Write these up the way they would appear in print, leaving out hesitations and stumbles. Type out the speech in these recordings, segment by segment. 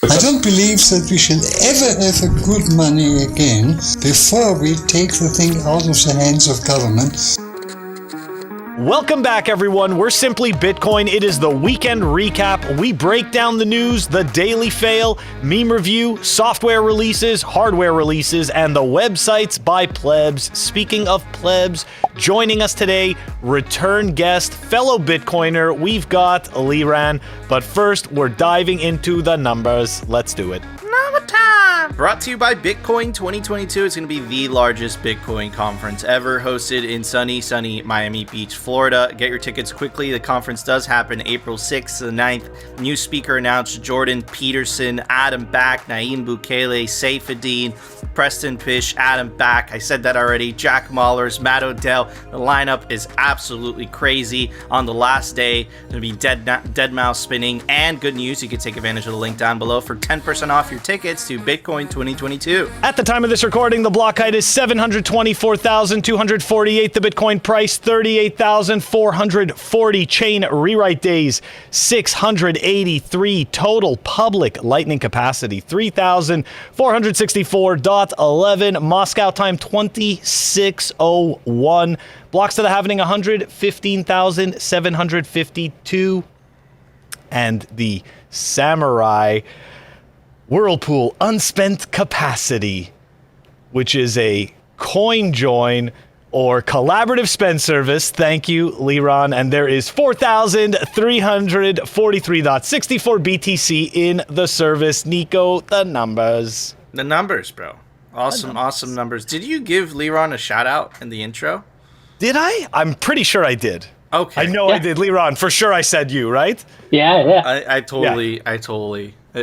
I don't believe that we should ever have a good money again before we take the thing out of the hands of government. Welcome back, everyone. We're Simply Bitcoin. It is the weekend recap. We break down the news, the daily fail, meme review, software releases, hardware releases, and the websites by plebs. Speaking of plebs, joining us today, return guest, fellow Bitcoiner, we've got Liran. But first, we're diving into the numbers. Let's do it. Number time! Brought to you by Bitcoin 2022. It's going to be the largest Bitcoin conference ever, hosted in sunny Miami Beach, Florida. Get your tickets quickly. The conference does happen April 6th to the 9th. New speaker announced: Jordan Peterson, Adam Back, Naeem Bukele, Saifuddin, Preston Pish, Adam Back. I said that already. Jack Mallers, Matt Odell. The lineup is absolutely crazy. On the last day, going to be dead mouse spinning. And good news, you can take advantage of the link down below for 10% off your tickets to Bitcoin 2022. At the time of this recording, the block height is 724,248. The Bitcoin price, 38,440. Chain rewrite days, 683. Total public lightning capacity, 3,464.11. Moscow time, 26:01. Blocks to the halvening, 115,752. And the Samurai Whirlpool unspent capacity, which is a coin join or collaborative spend service. Thank you, Liran. And there is 4,343.64 BTC in the service. Nico, the numbers. The numbers, bro. Awesome numbers. Did you give Liran a shout out in the intro? Did I? I'm pretty sure I did. Okay. I know I did. Liran, for sure I said you, right? Yeah. I totally.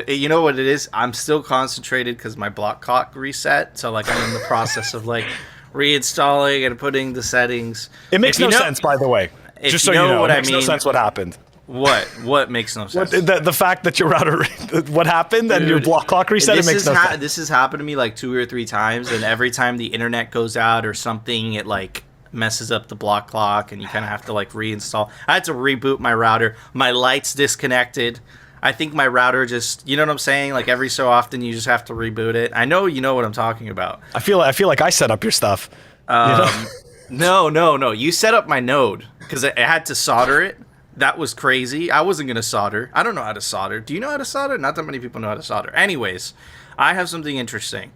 You know what it is? I'm still concentrated because my block clock reset. So like I'm in the process of like reinstalling and putting the settings. It makes no sense, by the way. Just so you know, what it makes no sense what happened. What makes no sense? The fact that your router, what happened, and your block clock reset, it makes no sense. This has happened to me like 2 or 3 times, and every time the internet goes out or something, it like messes up the block clock, and you kind of have to like reinstall. I had to reboot my router. My lights disconnected. I think my router just, you know what I'm saying? Like every so often, you just have to reboot it. I know you know what I'm talking about. I feel like I set up your stuff. No. You set up my node because I had to solder it. That was crazy. I wasn't going to solder. I don't know how to solder. Do you know how to solder? Not that many people know how to solder. Anyways, I have something interesting.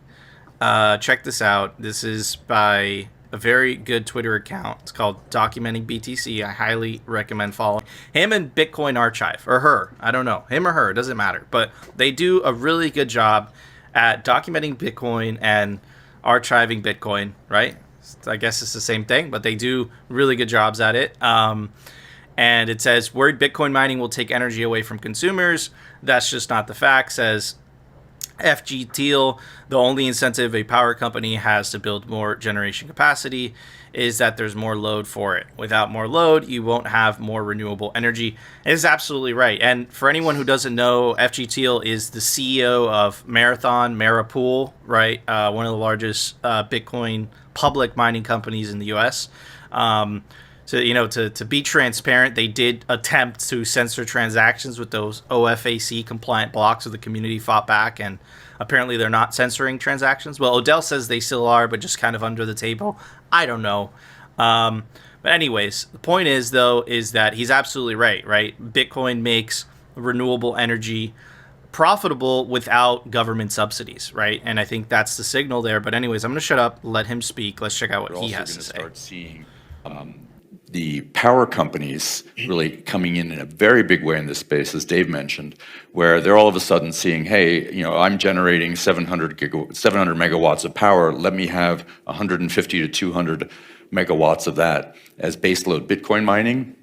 Check this out. This is by a very good Twitter account. It's called Documenting BTC. I highly recommend following him and Bitcoin Archive, or her. I don't know. Him or her. It doesn't matter. But they do a really good job at documenting Bitcoin and archiving Bitcoin, right? I guess it's the same thing, but they do really good jobs at it. And it says, worried Bitcoin mining will take energy away from consumers. That's just not the fact, says FG Teal. The only incentive a power company has to build more generation capacity is that there's more load for it. Without more load, you won't have more renewable energy. It is absolutely right. And for anyone who doesn't know, FG Teal is the CEO of Marapool, right? One of the largest Bitcoin public mining companies in the US. To be transparent, they did attempt to censor transactions with those OFAC compliant blocks, so the community fought back, and apparently they're not censoring transactions. Well, Odell says they still are, but just kind of under the table. I don't know. But anyways, the point is, though, is that he's absolutely right? Bitcoin makes renewable energy profitable without government subsidies, right? And I think that's the signal there. But anyways, I'm going to shut up, let him speak. Let's check out what he has to say. Start seeing the power companies really coming in a very big way in this space, as Dave mentioned, where they're all of a sudden seeing, hey, I'm generating 700 megawatts of power. Let me have 150 to 200 megawatts of that as baseload Bitcoin mining.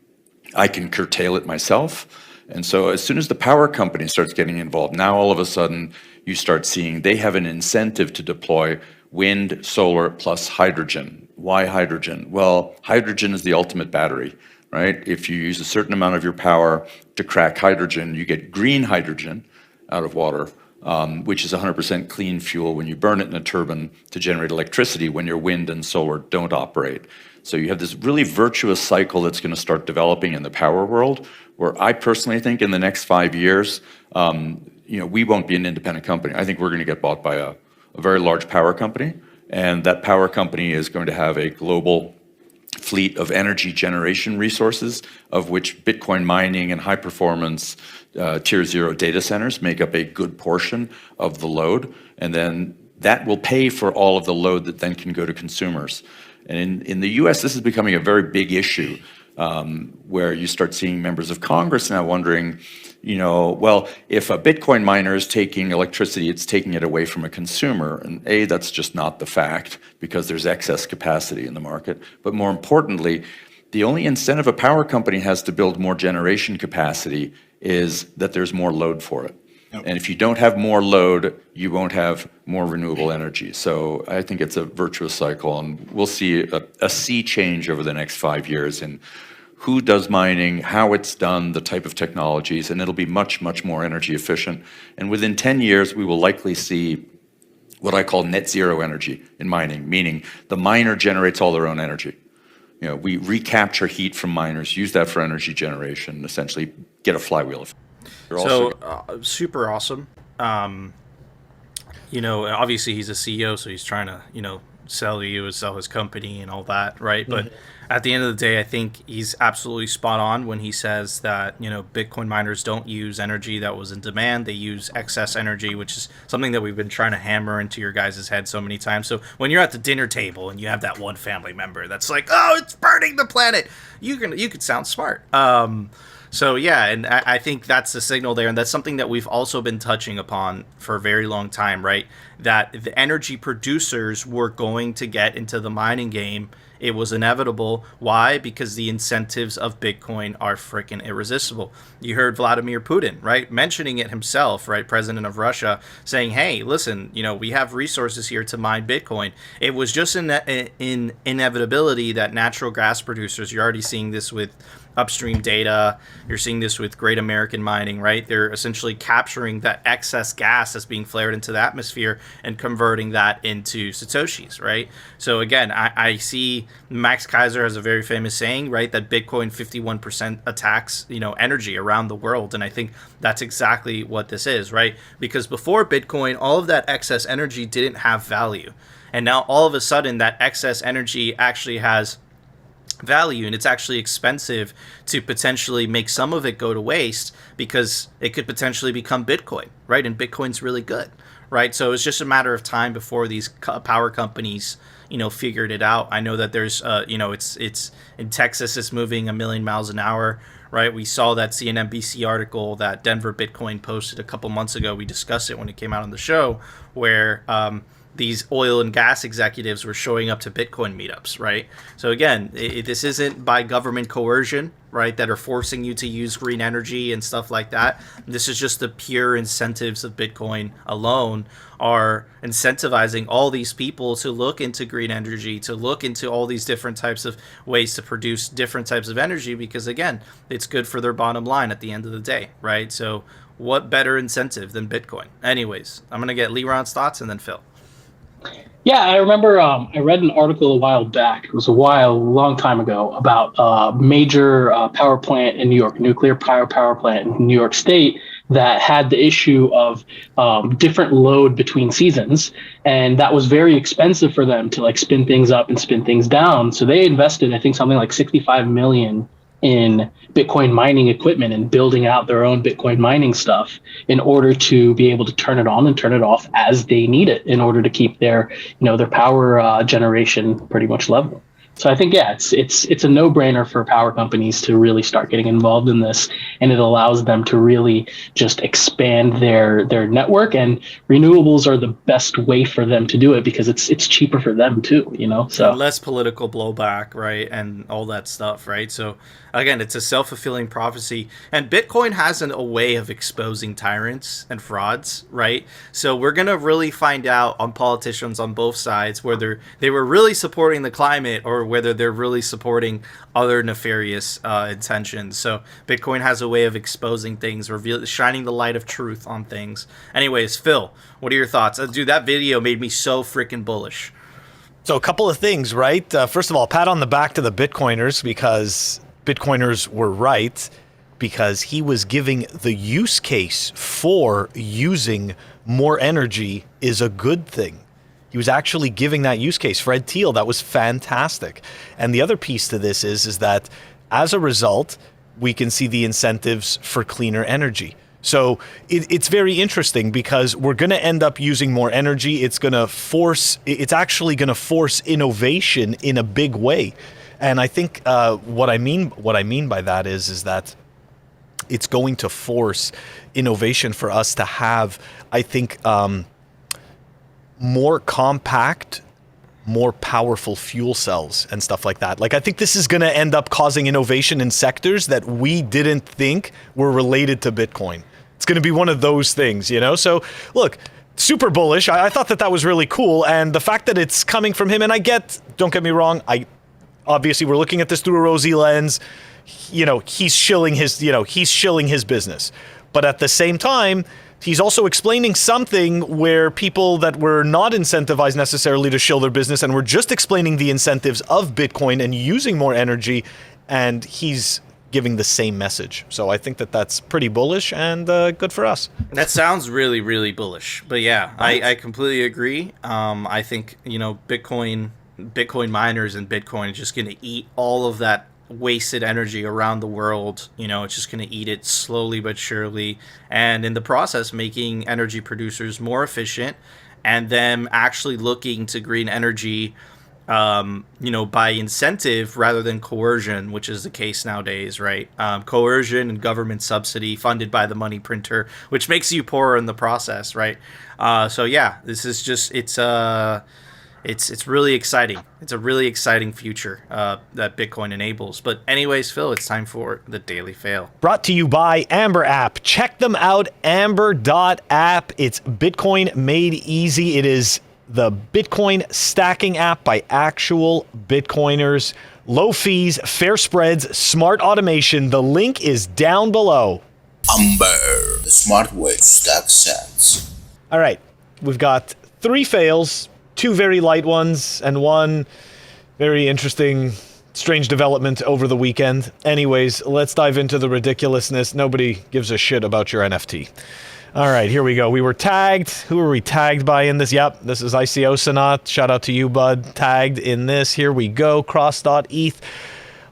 I can curtail it myself. And so as soon as the power company starts getting involved, now all of a sudden you start seeing they have an incentive to deploy wind, solar, plus hydrogen. Why hydrogen? Well, hydrogen is the ultimate battery, right? If you use a certain amount of your power to crack hydrogen, you get green hydrogen out of water, which is 100% clean fuel when you burn it in a turbine to generate electricity when your wind and solar don't operate. So you have this really virtuous cycle that's going to start developing in the power world, where I personally think in the next 5 years, we won't be an independent company. I think we're going to get bought by a very large power company, and that power company is going to have a global fleet of energy generation resources, of which Bitcoin mining and high performance tier 0 data centers make up a good portion of the load. And then that will pay for all of the load that then can go to consumers. And in the US, this is becoming a very big issue, where you start seeing members of Congress now wondering, well, if a Bitcoin miner is taking electricity, it's taking it away from a consumer. And that's just not the fact, because there's excess capacity in the market. But more importantly, the only incentive a power company has to build more generation capacity is that there's more load for it. And if you don't have more load, you won't have more renewable energy. So I think it's a virtuous cycle, and we'll see a sea change over the next 5 years in who does mining, how it's done, the type of technologies, and it'll be much, much more energy efficient. And within 10 years, we will likely see what I call net zero energy in mining, meaning the miner generates all their own energy. We recapture heat from miners, use that for energy generation, essentially get a flywheel effect. Super awesome. Obviously he's a CEO, so he's trying to, sell his company and all that, right? But at the end of the day, I think he's absolutely spot on when he says that, Bitcoin miners don't use energy that was in demand. They use excess energy, which is something that we've been trying to hammer into your guys' head so many times. So when you're at the dinner table and you have that one family member that's like, oh, it's burning the planet, you could sound smart. So yeah, and I think that's the signal there, and that's something that we've also been touching upon for a very long time, right? That the energy producers were going to get into the mining game. It was inevitable. Why? Because the incentives of Bitcoin are freaking irresistible. You heard Vladimir Putin, right, mentioning it himself, right, president of Russia, saying, hey, listen, we have resources here to mine Bitcoin. It was just in inevitability that natural gas producers, you're already seeing this with upstream data, you're seeing this with Great American Mining, right? They're essentially capturing that excess gas that's being flared into the atmosphere and converting that into Satoshis, right? So again, I see Max Kaiser has a very famous saying, right, that Bitcoin 51% attacks, energy around the world. And I think that's exactly what this is, right? Because before Bitcoin, all of that excess energy didn't have value. And now all of a sudden that excess energy actually has value, and it's actually expensive to potentially make some of it go to waste because it could potentially become Bitcoin, right? And Bitcoin's really good, right? So it's just a matter of time before these power companies, figured it out. I know that there's, it's in Texas, it's moving 1,000,000 miles an hour, right? We saw that CNBC article that Denver Bitcoin posted a couple months ago. We discussed it when it came out on the show, where these oil and gas executives were showing up to Bitcoin meetups, right? So again, this isn't by government coercion, right, that are forcing you to use green energy and stuff like that. This is just the pure incentives of Bitcoin alone are incentivizing all these people to look into green energy, to look into all these different types of ways to produce different types of energy, because again, it's good for their bottom line at the end of the day, right? So what better incentive than Bitcoin? Anyways, I'm going to get Leron's thoughts and then Phil. Yeah, I remember I read an article a while back. It was a long time ago, about a major power plant in New York, nuclear power plant in New York State, that had the issue of different load between seasons. And that was very expensive for them to spin things up and spin things down. So they invested, I think, something like $65 million in Bitcoin mining equipment and building out their own Bitcoin mining stuff in order to be able to turn it on and turn it off as they need it in order to keep their power generation pretty much level. So I think, yeah, it's a no-brainer for power companies to really start getting involved in this, and it allows them to really just expand their network, and renewables are the best way for them to do it because it's cheaper for them too, so and less political blowback, right, and all that stuff, right? So again, it's a self-fulfilling prophecy, and Bitcoin has a way of exposing tyrants and frauds, right? So we're gonna really find out on politicians on both sides whether they were really supporting the climate or whether they're really supporting other nefarious intentions. So Bitcoin has a way of exposing things, shining the light of truth on things. Anyways, Phil, what are your thoughts? Dude, that video made me so freaking bullish. So a couple of things, right? First of all, pat on the back to the Bitcoiners, because Bitcoiners were right. because he was giving the use case for using more energy is a good thing. He was actually giving that use case. Fred Thiel, that was fantastic. And the other piece to this is that as a result, we can see the incentives for cleaner energy. So it's very interesting because we're going to end up using more energy. It's actually going to force innovation in a big way. And I think what I mean by that is that it's going to force innovation for us to have, I think, more compact, more powerful fuel cells and stuff like that. Like, I think this is going to end up causing innovation in sectors that we didn't think were related to Bitcoin. It's going to be one of those things, you know? So, look, super bullish. I thought that was really cool. And the fact that it's coming from him, and don't get me wrong, obviously we're looking at this through a rosy lens. You know, he's shilling his business. But at the same time, he's also explaining something where people that were not incentivized necessarily to shill their business and were just explaining the incentives of Bitcoin and using more energy, and he's giving the same message. So I think that that's pretty bullish and good for us. That sounds really, really bullish. But yeah, I completely agree. I think, you know, Bitcoin miners and Bitcoin are just going to eat all of that wasted energy around the world. You know, it's just going to eat it slowly but surely, and in the process making energy producers more efficient, and them actually looking to green energy you know, by incentive rather than coercion, which is the case nowadays, right? Coercion and government subsidy funded by the money printer, which makes you poorer in the process, right? So yeah, this is just, it's really exciting. It's a really exciting future that Bitcoin enables. But anyways, Phil, it's time for the Daily Fail. Brought to you by Amber App. Check them out, amber.app. It's Bitcoin made easy. It is the Bitcoin stacking app by actual Bitcoiners. Low fees, fair spreads, smart automation. The link is down below. Amber, the smart way to stack sats. All right, we've got 3 fails, 2 very light ones, and 1 very interesting, strange development over the weekend. Anyways, let's dive into the ridiculousness. Nobody gives a shit about your NFT. All right, here we go. We were tagged. Who were we tagged by in this? Yep, this is ICO Sanat. Shout out to you, bud. Tagged in this. Here we go. Cross.eth.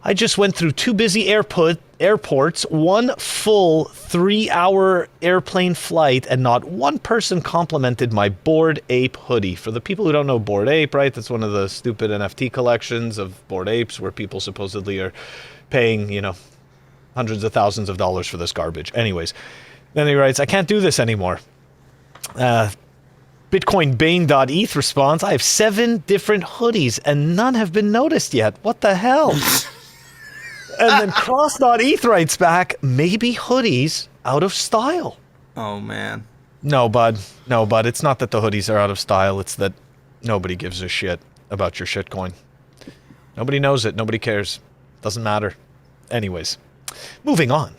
I just went through 2 busy airports, 1 full 3-hour airplane flight, and not one person complimented my Bored Ape hoodie. For the people who don't know Bored Ape, right? That's one of the stupid NFT collections of Bored Apes where people supposedly are paying, you know, hundreds of thousands of dollars for this garbage. Anyways, then he writes, I can't do this anymore. BitcoinBane.eth responds, I have 7 different hoodies and none have been noticed yet. What the hell? And then Cross.eth writes back, maybe hoodies out of style. Oh, man. No, bud. No, bud. It's not that the hoodies are out of style. It's that nobody gives a shit about your shitcoin. Nobody knows it. Nobody cares. Doesn't matter. Anyways, moving on.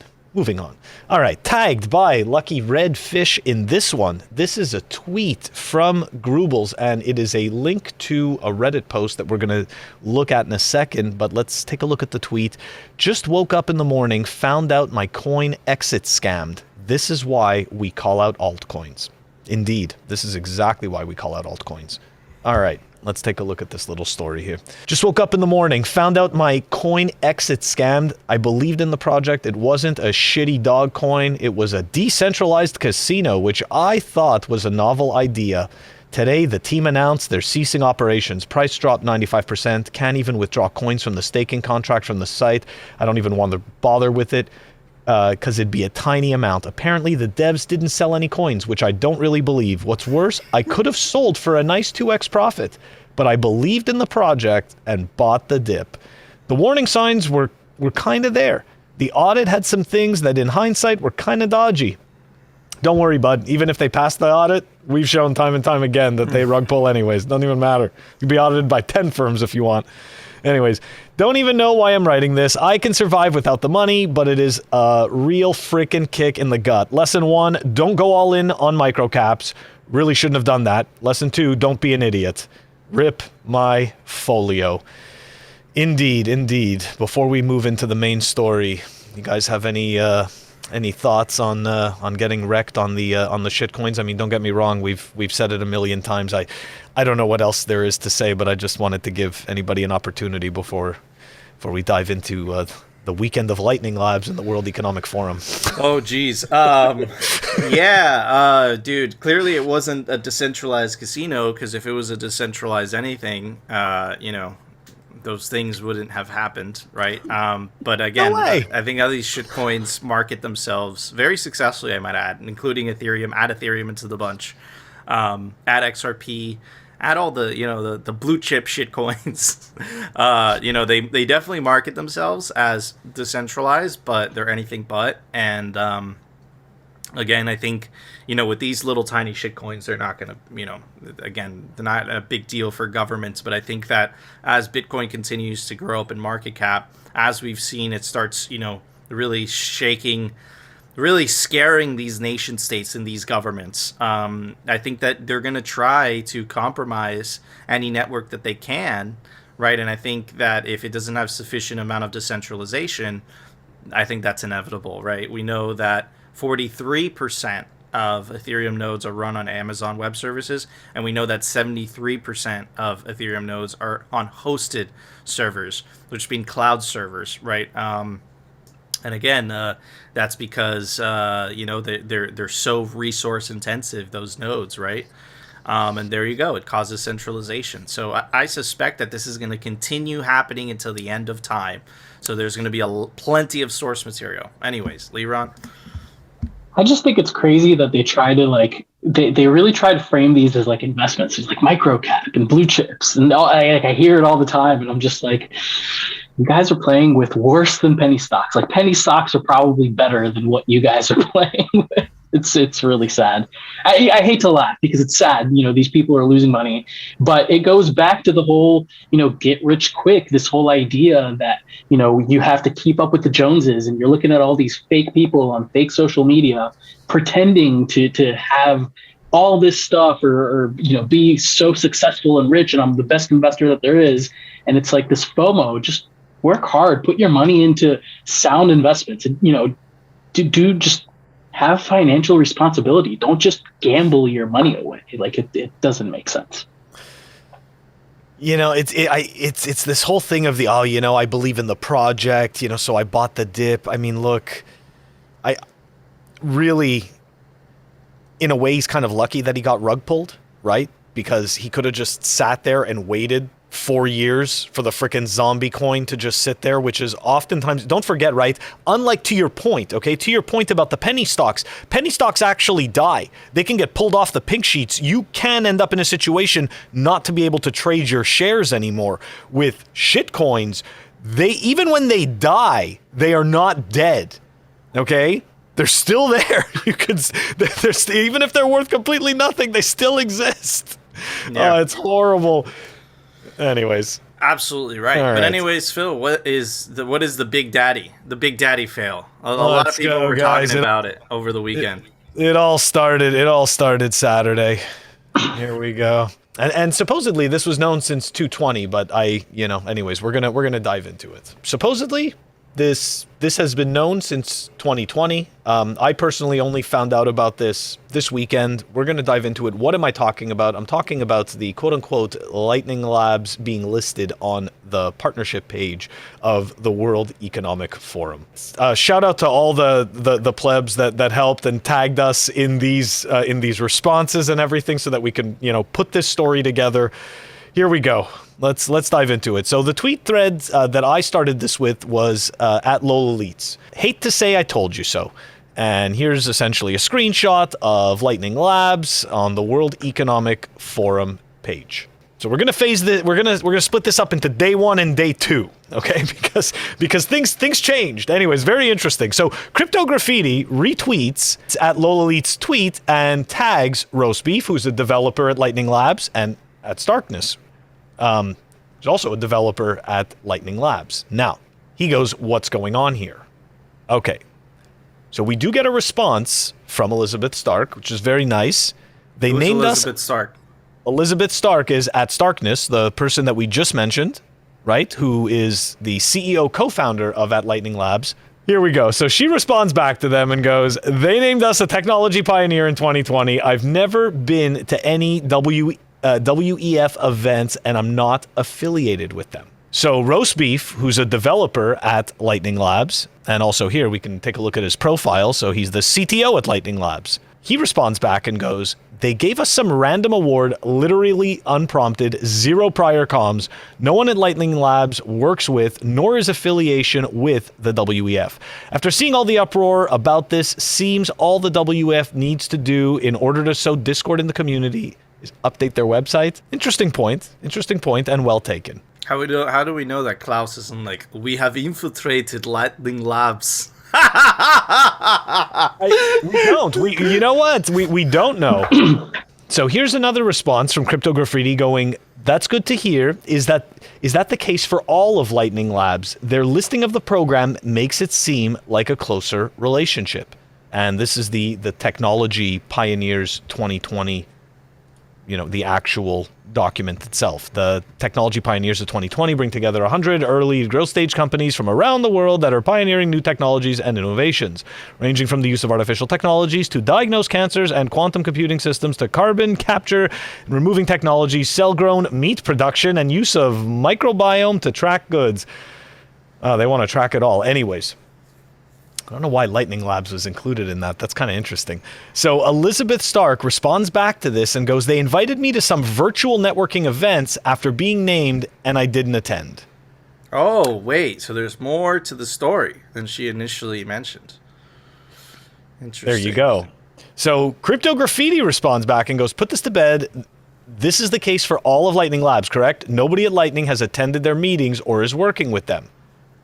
All right, tagged by Lucky Red Fish in this one. This is a tweet from Grubels, and it is a link to a Reddit post that we're going to look at in a second, but let's take a look at the tweet. Just woke up in the morning, found out my coin exit scammed. This is why we call out altcoins. Indeed, this is exactly why we call out altcoins. All right. Let's take a look at this little story here. Just woke up in the morning, found out my coin exit scammed. I believed in the project. It wasn't a shitty dog coin. It was a decentralized casino, which I thought was a novel idea. Today, the team announced they're ceasing operations. Price dropped 95%. Can't even withdraw coins from the staking contract from the site. I don't even want to bother with it because it'd be a tiny amount. Apparently, the devs didn't sell any coins, which I don't really believe. What's worse, I could have sold for a nice 2x profit, but I believed in the project and bought the dip. The warning signs were kind of there. The audit had some things that in hindsight were kind of dodgy. Don't worry, bud. Even if they pass the audit, we've shown time and time again that they rug pull anyways. Doesn't even matter. You'll be audited by 10 firms if you want. Anyways, don't even know why I'm writing this. I can survive without the money, but it is a real freaking kick in the gut. Lesson 1, don't go all in on microcaps. Really shouldn't have done that. Lesson 2, don't be an idiot. Rip my folio. Indeed. Before we move into the main story, You guys have any thoughts on getting wrecked on the shitcoins? I mean, don't get me wrong. We've said it a million times. I don't know what else there is to say, but I just wanted to give anybody an opportunity before we dive into the weekend of Lightning Labs and the World Economic Forum. Oh, geez. Dude, clearly it wasn't a decentralized casino, because if it was a decentralized anything, those things wouldn't have happened, right? But again, No way. I think how these shitcoins market themselves very successfully, I might add, including Ethereum. Add Ethereum into the bunch. Add XRP. Add all the the blue chip shitcoins. They definitely market themselves as decentralized, but they're anything but. And again, I think, with these little tiny shitcoins, they're not going to, again, they're not a big deal for governments. But I think that as Bitcoin continues to grow up in market cap, as we've seen, it starts, really shaking, really scaring these nation states and these governments. I think that they're going to try to compromise any network that they can, right? And I think that if it doesn't have sufficient amount of decentralization, I think that's inevitable, right? We know that 43% of Ethereum nodes are run on Amazon Web Services, and we know that 73% of Ethereum nodes are on hosted servers, which mean cloud servers, right? And again, that's because they're so resource intensive, those nodes, right? And there you go. It causes centralization. So I suspect that this is going to continue happening until the end of time. So there's going to be plenty of source material. Anyways, Leron. I just think it's crazy that they try to they really try to frame these as investments. It's like micro cap and blue chips, and I hear it all the time, and I'm just like, you guys are playing with worse than penny stocks. Penny stocks are probably better than what you guys are playing with. It's really sad. I hate to laugh because it's sad. These people are losing money, but it goes back to the whole, get rich quick. This whole idea that, you have to keep up with the Joneses, and you're looking at all these fake people on fake social media pretending to have all this stuff or be so successful and rich, and I'm the best investor that there is. And it's like this FOMO. Just work hard, put your money into sound investments, and do just have financial responsibility. Don't just gamble your money away. It doesn't make sense. It's this whole thing of I believe in the project, so I bought the dip. I mean, look, I really, in a way, he's kind of lucky that he got rug pulled, right? Because he could have just sat there and waited 4 years for the frickin' zombie coin to just sit there, which is oftentimes, don't forget, right? Unlike to your point about the penny stocks actually die. They can get pulled off the pink sheets. You can end up in a situation not to be able to trade your shares anymore. With shit coins, even when they die, they are not dead. Okay? They're still there. Even if they're worth completely nothing, they still exist. Yeah. Oh, it's horrible. Anyways, absolutely right. All but right. Anyways, Phil, what is the big daddy? The big daddy fail. A lot of people were talking about it over the weekend. It all started Saturday. Here we go. And supposedly this was known since 220, but anyways, we're gonna dive into it. Supposedly this has been known since 2020. I personally only found out about this weekend. We're going to dive into it. What am I talking about? I'm talking about the quote-unquote Lightning Labs being listed on the partnership page of the World Economic Forum. Shout out to all the plebs that helped and tagged us in these responses and everything so that we can put this story together. Here we go. Let's dive into it. So the tweet thread that I started this with was at LolElites. Hate to say I told you so. And here's essentially a screenshot of Lightning Labs on the World Economic Forum page. So we're gonna split this up into day 1 and day 2, okay? Because things changed. Anyways, very interesting. So Crypto Graffiti retweets at LolElites tweet and tags Roast Beef, who's a developer at Lightning Labs, and at Starkness. There's also a developer at Lightning Labs. Now, he goes, what's going on here? Okay. So we do get a response from Elizabeth Stark, which is very nice. They named Elizabeth Stark? Elizabeth Stark is at Starkness, the person that we just mentioned, right? Who is the CEO co-founder of at Lightning Labs. Here we go. So she responds back to them and goes, they named us a technology pioneer in 2020. I've never been to any WEF events, and I'm not affiliated with them. So Roast Beef, who's a developer at Lightning Labs, and also here we can take a look at his profile. So he's the CTO at Lightning Labs. He responds back and goes, they gave us some random award, literally unprompted, zero prior comms. No one at Lightning Labs works with, nor is affiliation with the WEF. After seeing all the uproar about this, seems all the WEF needs to do in order to sow discord in the community is update their website. Interesting point, and well taken. How do we know that Klaus isn't like, we have infiltrated Lightning Labs? We don't. You know what? We don't know. So here's another response from Crypto Graffiti going, that's good to hear. Is that the case for all of Lightning Labs? Their listing of the program makes it seem like a closer relationship. And this is the Technology Pioneers 2020, the actual document itself. The Technology Pioneers of 2020 bring together 100 early growth stage companies from around the world that are pioneering new technologies and innovations, ranging from the use of artificial technologies to diagnose cancers and quantum computing systems to carbon capture and removing technologies, cell-grown meat production, and use of microbiome to track goods. They want to track it all. Anyways, I don't know why Lightning Labs was included in that. That's kind of interesting. So Elizabeth Stark responds back to this and goes, they invited me to some virtual networking events after being named, and I didn't attend. Oh, wait. So there's more to the story than she initially mentioned. Interesting. There you go. So Crypto Graffiti responds back and goes, put this to bed. This is the case for all of Lightning Labs, correct? Nobody at Lightning has attended their meetings or is working with them.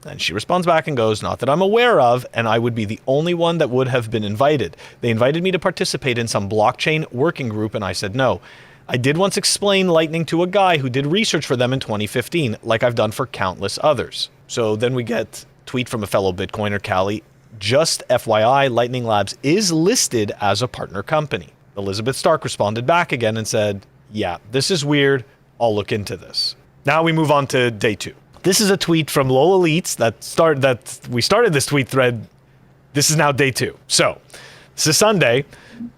And she responds back and goes, not that I'm aware of, and I would be the only one that would have been invited. They invited me to participate in some blockchain working group, and I said no. I did once explain Lightning to a guy who did research for them in 2015, like I've done for countless others. So then we get a tweet from a fellow Bitcoiner, Callie. Just FYI, Lightning Labs is listed as a partner company. Elizabeth Stark responded back again and said, yeah, this is weird. I'll look into this. Now we move on to day 2. This is a tweet from Lol Elites that we started this tweet thread. This is now day 2. So this is Sunday,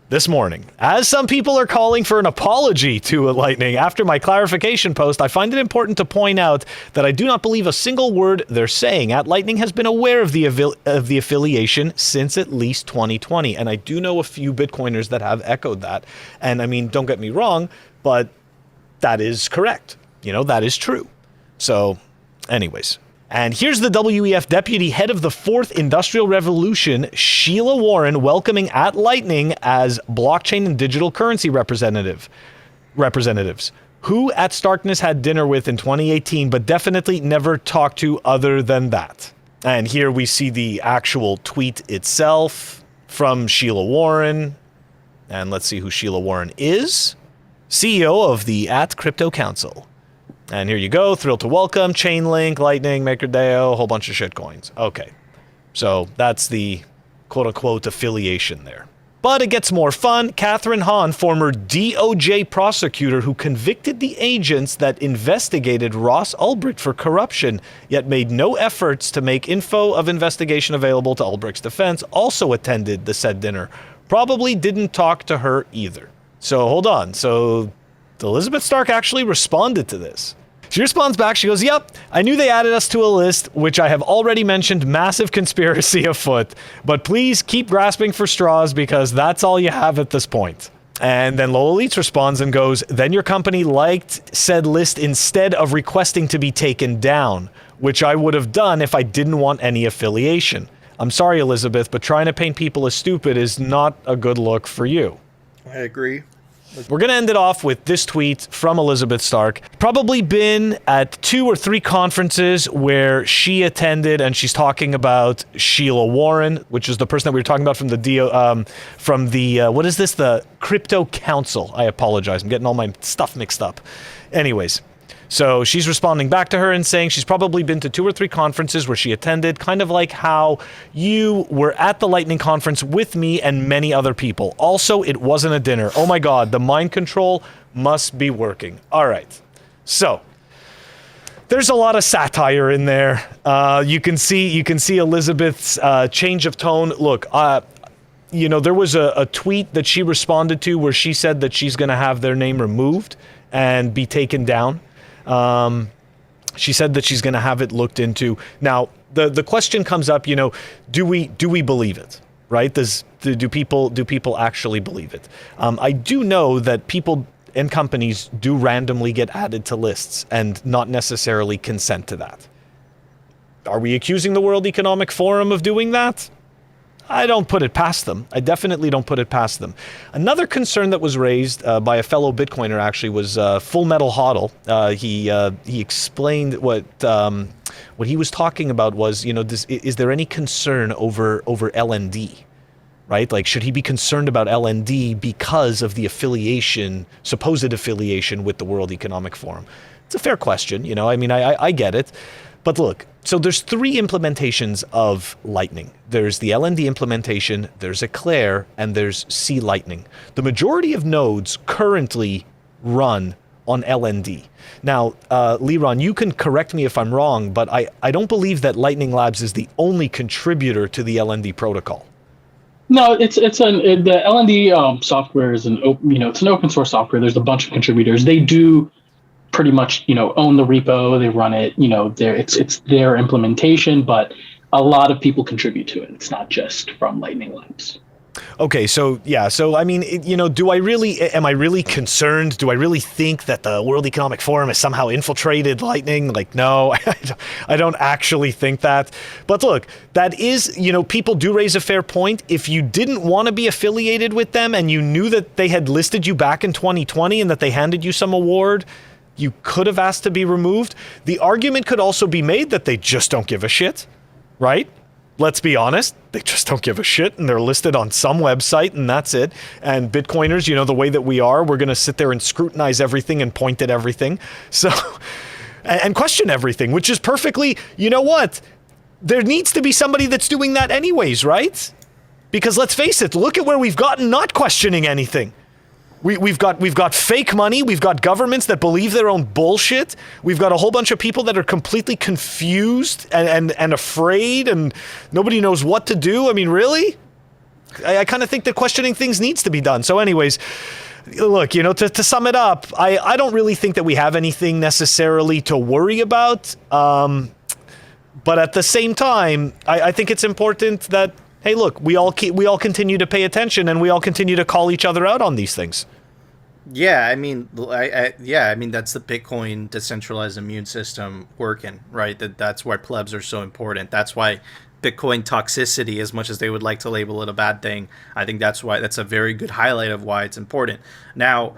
this morning. As some people are calling for an apology to Lightning after my clarification post, I find it important to point out that I do not believe a single word they're saying. At Lightning has been aware of the affiliation since at least 2020, and I do know a few Bitcoiners that have echoed that. And I mean, don't get me wrong, but that is correct. That is true. So anyways, and here's the WEF deputy head of the 4th Industrial Revolution, Sheila Warren, welcoming at Lightning as blockchain and digital currency representatives, who at Starkness had dinner with in 2018, but definitely never talked to other than that. And here we see the actual tweet itself from Sheila Warren. And let's see who Sheila Warren is. CEO of the @Crypto Council. And here you go, thrilled to welcome, Chainlink, Lightning, MakerDAO, a whole bunch of shitcoins. Okay, so that's the quote-unquote affiliation there. But it gets more fun. Catherine Hahn, former DOJ prosecutor who convicted the agents that investigated Ross Ulbricht for corruption, yet made no efforts to make info of investigation available to Ulbricht's defense, also attended the said dinner. Probably didn't talk to her either. So hold on, so Elizabeth Stark actually responded to this. She responds back, she goes, yep, I knew they added us to a list, which I have already mentioned, massive conspiracy afoot, but please keep grasping for straws because that's all you have at this point. And then Lowell Elites responds and goes, then your company liked said list instead of requesting to be taken down, which I would have done if I didn't want any affiliation. I'm sorry, Elizabeth, but trying to paint people as stupid is not a good look for you. I agree. We're going to end it off with this tweet from Elizabeth Stark. Probably been at 2 or 3 conferences where she attended, and she's talking about Sheila Warren, which is the person that we were talking about from the what is this? The Crypto Council. I apologize. I'm getting all my stuff mixed up. Anyways, so she's responding back to her and saying she's probably been to 2 or 3 conferences where she attended, kind of like how you were at the Lightning conference with me and many other people. Also, it wasn't a dinner. Oh my God, the mind control must be working. All right. So There's a lot of satire in there. You can see Elizabeth's change of tone. Look, there was a tweet that she responded to where she said that she's going to have their name removed and be taken down. She said that she's going to have it looked into. Now, the question comes up, do we believe it, right? Do people actually believe it? I do know that people and companies do randomly get added to lists and not necessarily consent to that. Are we accusing the World Economic Forum of doing that? I don't put it past them. I definitely don't put it past them. Another concern that was raised by a fellow Bitcoiner actually was Full Metal Hodl. He explained what he was talking about was, is there any concern over LND? Right? Like, should he be concerned about LND because of the supposed affiliation with the World Economic Forum? It's a fair question, I get it. But look, so there's 3 implementations of Lightning. There's the LND implementation, there's Eclair, and there's C Lightning. The majority of nodes currently run on LND. Now, Liron, you can correct me if I'm wrong, but I don't believe that Lightning Labs is the only contributor to the LND protocol. No, the LND software is it's an open source software. There's a bunch of contributors. They do pretty much own the repo. They run it. It's their implementation, but a lot of people contribute to it. It's not just from Lightning Labs. Okay, so I mean, am I really concerned? Do I really think that the World Economic Forum has somehow infiltrated Lightning? Like, no, I don't actually think that. But look, that is, people do raise a fair point. If you didn't want to be affiliated with them and you knew that they had listed you back in 2020 and that they handed you some award, you could have asked to be removed. The argument could also be made that they just don't give a shit, right? Let's be honest, they just don't give a shit, and they're listed on some website, and that's it. And Bitcoiners, the way that we are, we're going to sit there and scrutinize everything and point at everything. So, and question everything, which is perfectly, what? There needs to be somebody that's doing that anyways, right? Because let's face it, look at where we've gotten not questioning anything. We've got fake money. We've got governments that believe their own bullshit. We've got a whole bunch of people that are completely confused and afraid, and nobody knows what to do. I mean, really? I kind of think that questioning things needs to be done. So anyways, look, to sum it up, I don't really think that we have anything necessarily to worry about. But at the same time, I think it's important that, hey, look, we all continue to pay attention, and we all continue to call each other out on these things. Yeah, I mean, that's the Bitcoin decentralized immune system working, right? That's why plebs are so important. That's why Bitcoin toxicity, as much as they would like to label it a bad thing, I think that's a very good highlight of why it's important. Now,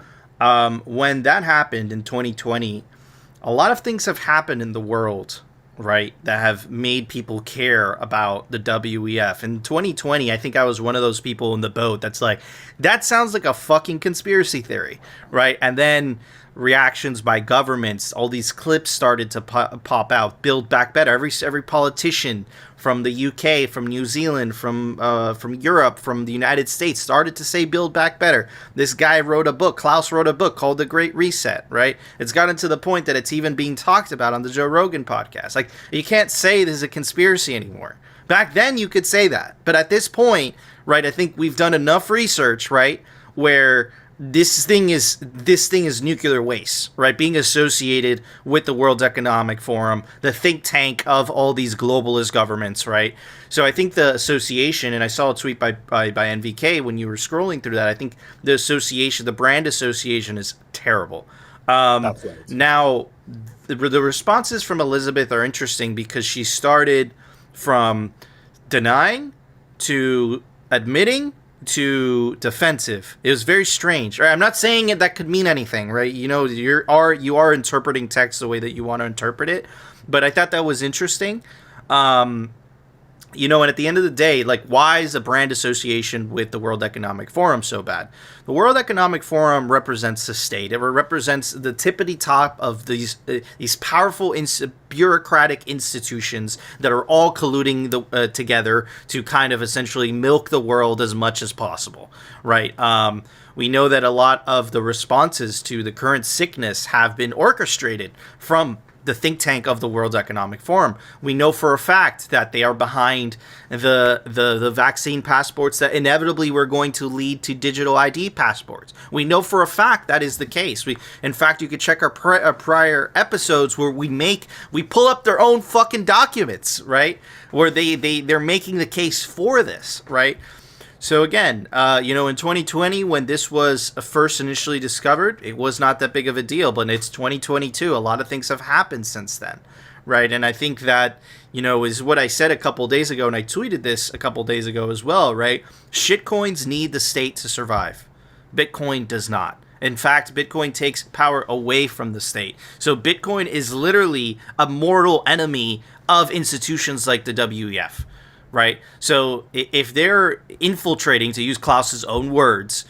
when that happened in 2020, a lot of things have happened in the world, right, that have made people care about the WEF. In 2020, I think I was one of those people in the boat that's like, that sounds like a fucking conspiracy theory, right? And then reactions by governments, all these clips started to pop out, Build Back Better. Every politician from the UK, from New Zealand, from Europe, from the United States started to say Build Back Better. This guy wrote a book, Klaus wrote a book called The Great Reset, right? It's gotten to the point that it's even being talked about on the Joe Rogan podcast. Like, you can't say this is a conspiracy anymore. Back then you could say that, but at this point, right, I think we've done enough research, right, where this thing is nuclear waste, right? Being associated with the World Economic Forum, the think tank of all these globalist governments, right? So I think the association, and I saw a tweet by NVK when you were scrolling through that, I think the brand association is terrible. That's right. Now, the responses from Elizabeth are interesting because she started from denying to admitting to defensive. It was very strange. Right? I'm not saying that could mean anything, right? You are interpreting text the way that you want to interpret it, but I thought that was interesting. And at the end of the day, like, why is a brand association with the World Economic Forum so bad? The World Economic Forum represents the state. It represents the tippity top of these powerful bureaucratic institutions that are all colluding together to kind of essentially milk the world as much as possible, right? We know that a lot of the responses to the current sickness have been orchestrated from the think tank of the World Economic Forum. We know for a fact that they are behind the vaccine passports that inevitably were going to lead to digital ID passports. We know for a fact that is the case. In fact, you could check our prior episodes where we pull up their own fucking documents, right? Where they're making the case for this, right? So again, in 2020, when this was first initially discovered, it was not that big of a deal, but it's 2022. A lot of things have happened since then, right? And I think that, is what I said a couple days ago, and I tweeted this a couple days ago as well, right? Shitcoins need the state to survive. Bitcoin does not. In fact, Bitcoin takes power away from the state. So Bitcoin is literally a mortal enemy of institutions like the WEF. Right? So if they're infiltrating, to use Klaus's own words,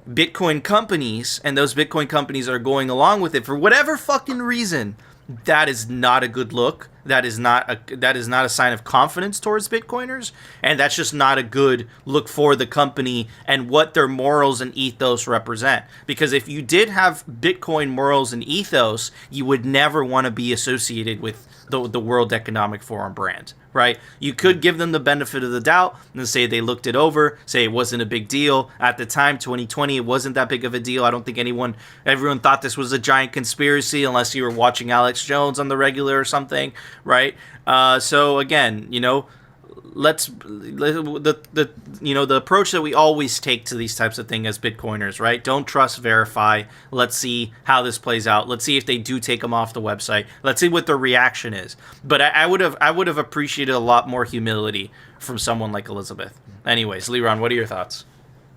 Bitcoin companies, and those Bitcoin companies are going along with it for whatever fucking reason, that is not a good look. That is not a sign of confidence towards Bitcoiners, and that's just not a good look for the company and what their morals and ethos represent. Because if you did have Bitcoin morals and ethos, you would never want to be associated with the World Economic Forum brand, right? You could give them the benefit of the doubt and say they looked it over, say it wasn't a big deal. At the time, 2020, it wasn't that big of a deal. I don't think everyone thought this was a giant conspiracy unless you were watching Alex Jones on the regular or something, right? So again, the approach that we always take to these types of things as Bitcoiners, right? Don't trust, verify. Let's see how this plays out. Let's see if they do take them off the website. Let's see what the reaction is. But I would have appreciated a lot more humility from someone like Elizabeth. Anyways, Leron, what are your thoughts?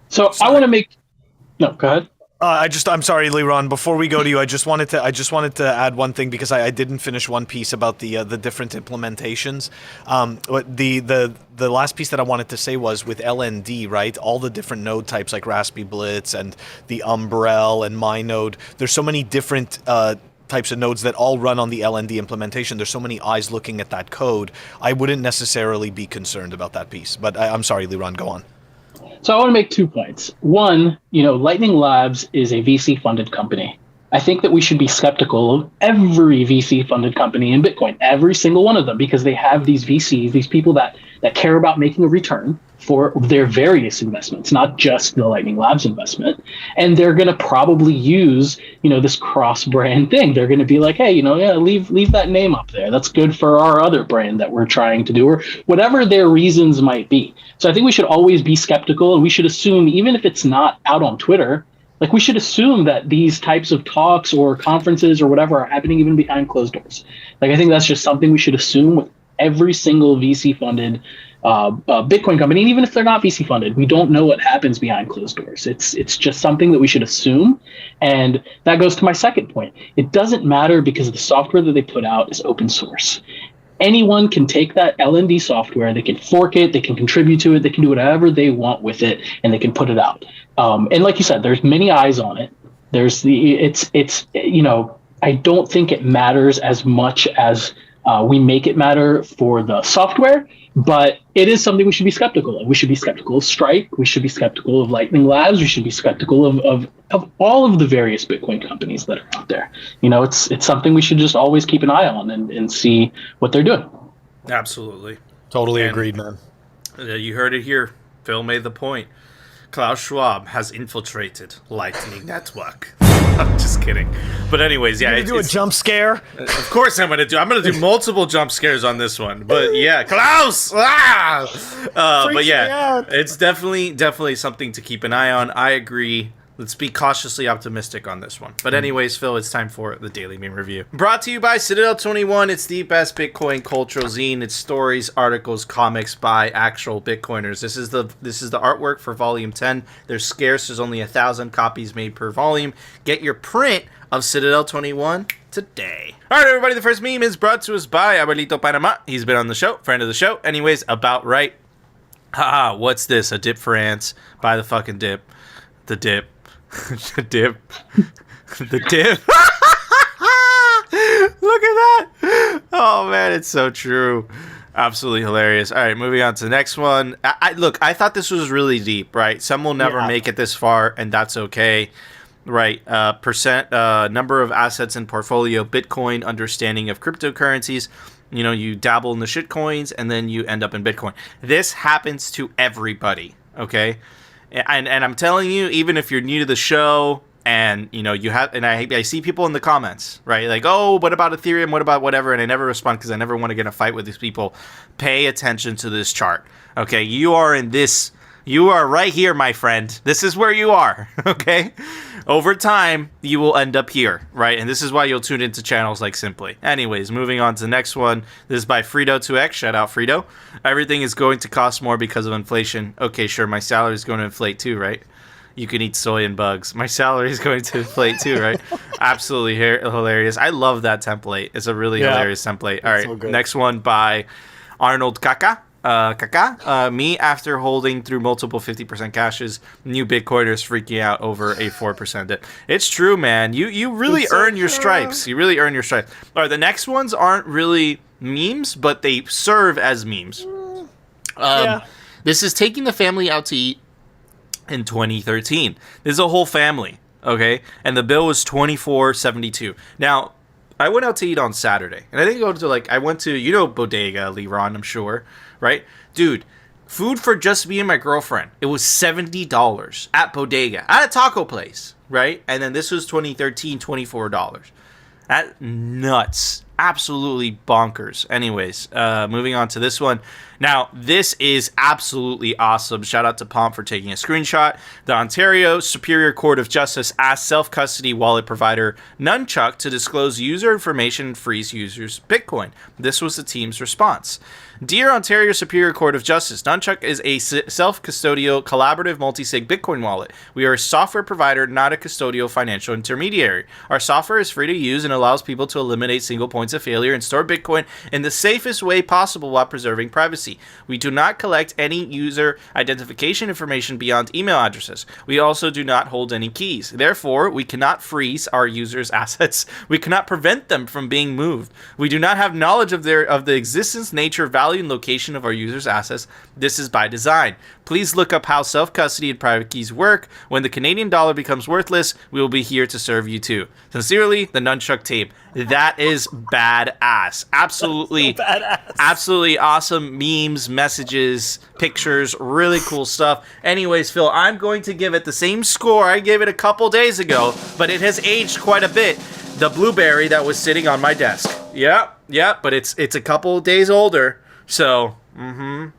So I want to make. No, go ahead. I'm sorry, Leron. Before we go to you, I just wanted to add one thing because I didn't finish one piece about the different implementations. The last piece that I wanted to say was with LND, right? All the different node types like Raspberry Blitz and the Umbrel and MyNode. There's so many different types of nodes that all run on the LND implementation. There's so many eyes looking at that code. I wouldn't necessarily be concerned about that piece. But I'm sorry, Leron. Go on. So I want to make 2 points. One, Lightning Labs is a VC-funded company. I think that we should be skeptical of every VC-funded company in Bitcoin, every single one of them, because they have these VCs, these people that care about making a return for their various investments, not just the Lightning Labs investment. And they're going to probably use, this cross-brand thing. They're going to be like, hey, leave that name up there. That's good for our other brand that we're trying to do, or whatever their reasons might be. So I think we should always be skeptical, and we should assume, even if it's not out on Twitter, like we should assume that these types of talks or conferences or whatever are happening even behind closed doors. Like I think that's just something we should assume with every single VC-funded Bitcoin company, and even if they're not VC funded, we don't know what happens behind closed doors. It's just something that we should assume, and that goes to my second point. It doesn't matter because the software that they put out is open source. Anyone can take that LND software, they can fork it, they can contribute to it, they can do whatever they want with it, and they can put it out. And like you said, there's many eyes on it. I don't think it matters as much as we make it matter for the software, but it is something we should be skeptical of. We should be skeptical of Strike. We should be skeptical of Lightning Labs. We should be skeptical of all of the various Bitcoin companies that are out there. It's something we should just always keep an eye on and see what they're doing. Absolutely. Totally agreed, man. You heard it here. Phil made the point. Klaus Schwab has infiltrated Lightning Network. I'm just kidding. But anyways, yeah. You're gonna do a jump scare? Of course I'm gonna do multiple jump scares on this one. But yeah, Klaus! But yeah, it's definitely something to keep an eye on. I agree. Let's be cautiously optimistic on this one. But anyways, Phil, it's time for the Daily Meme Review. Brought to you by Citadel 21. It's the best Bitcoin cultural zine. It's stories, articles, comics by actual Bitcoiners. This is the artwork for Volume 10. They're scarce. There's only 1,000 copies made per volume. Get your print of Citadel 21 today. All right, everybody. The first meme is brought to us by Abuelito Panama. He's been on the show, friend of the show. Anyways, about right. Haha, what's this? A dip for ants? Buy the fucking dip. The dip. The dip. The dip. Look at that. Oh, man, it's so true. Absolutely hilarious. All right, moving on to the next one. I thought this was really deep, right? Some will never make it this far, and that's okay. right? Percent, number of assets in portfolio, Bitcoin, understanding of cryptocurrencies. You know, you dabble in the shit coins and then you end up in Bitcoin. This happens to everybody, okay? And I'm telling you, even if you're new to the show and, you know, you have, and I see people in the comments, right? Like, oh, what about Ethereum? What about whatever? And I never respond because I never want to get in a fight with these people. Pay attention to this chart, okay? You are right here, my friend. This is where you are, okay? Over time, you will end up here, right? And this is why you'll tune into channels like Simply. Anyways, moving on to the next one. This is by Frito2X. Shout out Frito. Everything is going to cost more because of inflation. Okay, sure. My salary is going to inflate too, right? You can eat soy and bugs. My salary is going to inflate too, right? Absolutely hilarious. I love that template. It's a really hilarious template. All right, so next one by Arnold Kaka. Me after holding through multiple 50% cashes, new Bitcoiners freaking out over a 4% dip. It's true, man. You really earn your stripes. You really earn your stripes. All right, the next ones aren't really memes, but they serve as memes. This is taking the family out to eat in 2013. This is a whole family, okay? And the bill was $24.72. Now, I went out to eat on Saturday, and I didn't go to I went to, you know, Bodega, Leron, I'm sure, right? Dude, food for just me and my girlfriend, it was $70 at Bodega, at a taco place, right? And then this was 2013, $24. That's nuts. Absolutely bonkers. Anyways, moving on to this one. Now, this is absolutely awesome. Shout out to Pomp for taking a screenshot. The Ontario Superior Court of Justice asked self-custody wallet provider Nunchuck to disclose user information and freeze users' Bitcoin. This was the team's response. Dear Ontario Superior Court of Justice, Nunchuck is a self-custodial collaborative multi-sig Bitcoin wallet. We are a software provider, not a custodial financial intermediary. Our software is free to use and allows people to eliminate single points of failure and store Bitcoin in the safest way possible while preserving privacy. We do not collect any user identification information beyond email addresses. We also do not hold any keys. Therefore, we cannot freeze our users' assets. We cannot prevent them from being moved. We do not have knowledge of the existence, nature, value, and location of our users' assets. This is by design. Please look up how self-custody and private keys work. When the Canadian dollar becomes worthless, we will be here to serve you too. Sincerely, the Nunchuck team. That is badass. Absolutely, so badass. Absolutely awesome memes, messages, pictures, really cool stuff. Anyways, Phil, I'm going to give it the same score I gave it a couple days ago, but it has aged quite a bit. The blueberry that was sitting on my desk. Yeah, but it's a couple days older. So, You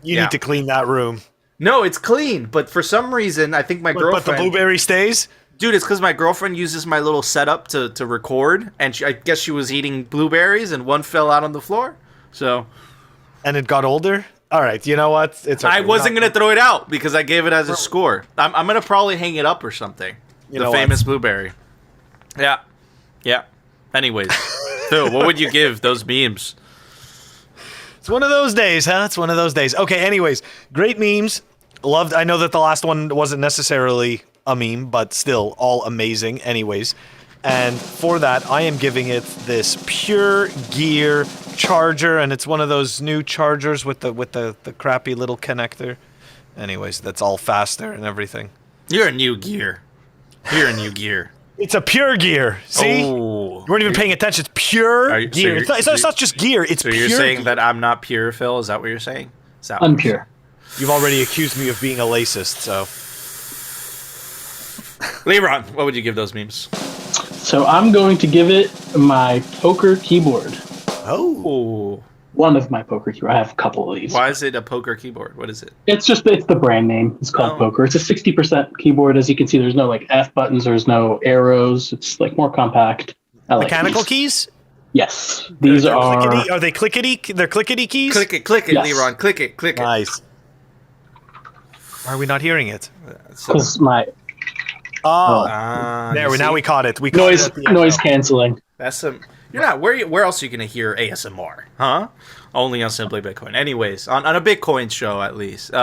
need to clean that room. No, it's clean, but for some reason, I think my girlfriend... But the blueberry stays? Dude, it's because my girlfriend uses my little setup to record, and I guess she was eating blueberries, and one fell out on the floor, so... And it got older? All right, you know what? It's okay. I wasn't going to throw it out, because I gave it as a score. I'm going to probably hang it up or something. The famous blueberry. Yeah. Anyways, Phil, what would you give those memes? It's one of those days, huh? It's one of those days. Okay, anyways, great memes. Loved. I know that the last one wasn't necessarily a meme, but still all amazing anyways. And for that, I am giving it this Pure Gear charger, and it's one of those new chargers with the crappy little connector. Anyways, that's all faster and everything. You're a new gear. It's a Pure Gear. See? Oh. You weren't even paying attention. It's Pure Gear. It's not just gear. It's pure. So you're saying that I'm not pure, Phil? Is that what you're saying? I'm pure. You've already accused me of being a lacist, so. Leron, what would you give those memes? So I'm going to give it my poker keyboard. Oh. One of my poker keyboards. I have a couple of these. Why is it a poker keyboard? What is it? It's the brand name. It's called Poker. It's a 60% keyboard. As you can see, there's no F buttons. There's no arrows. It's more compact. Mechanical keys? Yes. These are... Clickety, are they clickety? They're clickety keys? Click it, yes. Leron. Click it. Nice. Why are we not hearing it? Because my... Now we caught it. Noise canceling. That's some... You're not... Where else are you going to hear ASMR? Huh? Only on Simply Bitcoin. Anyways, on a Bitcoin show at least.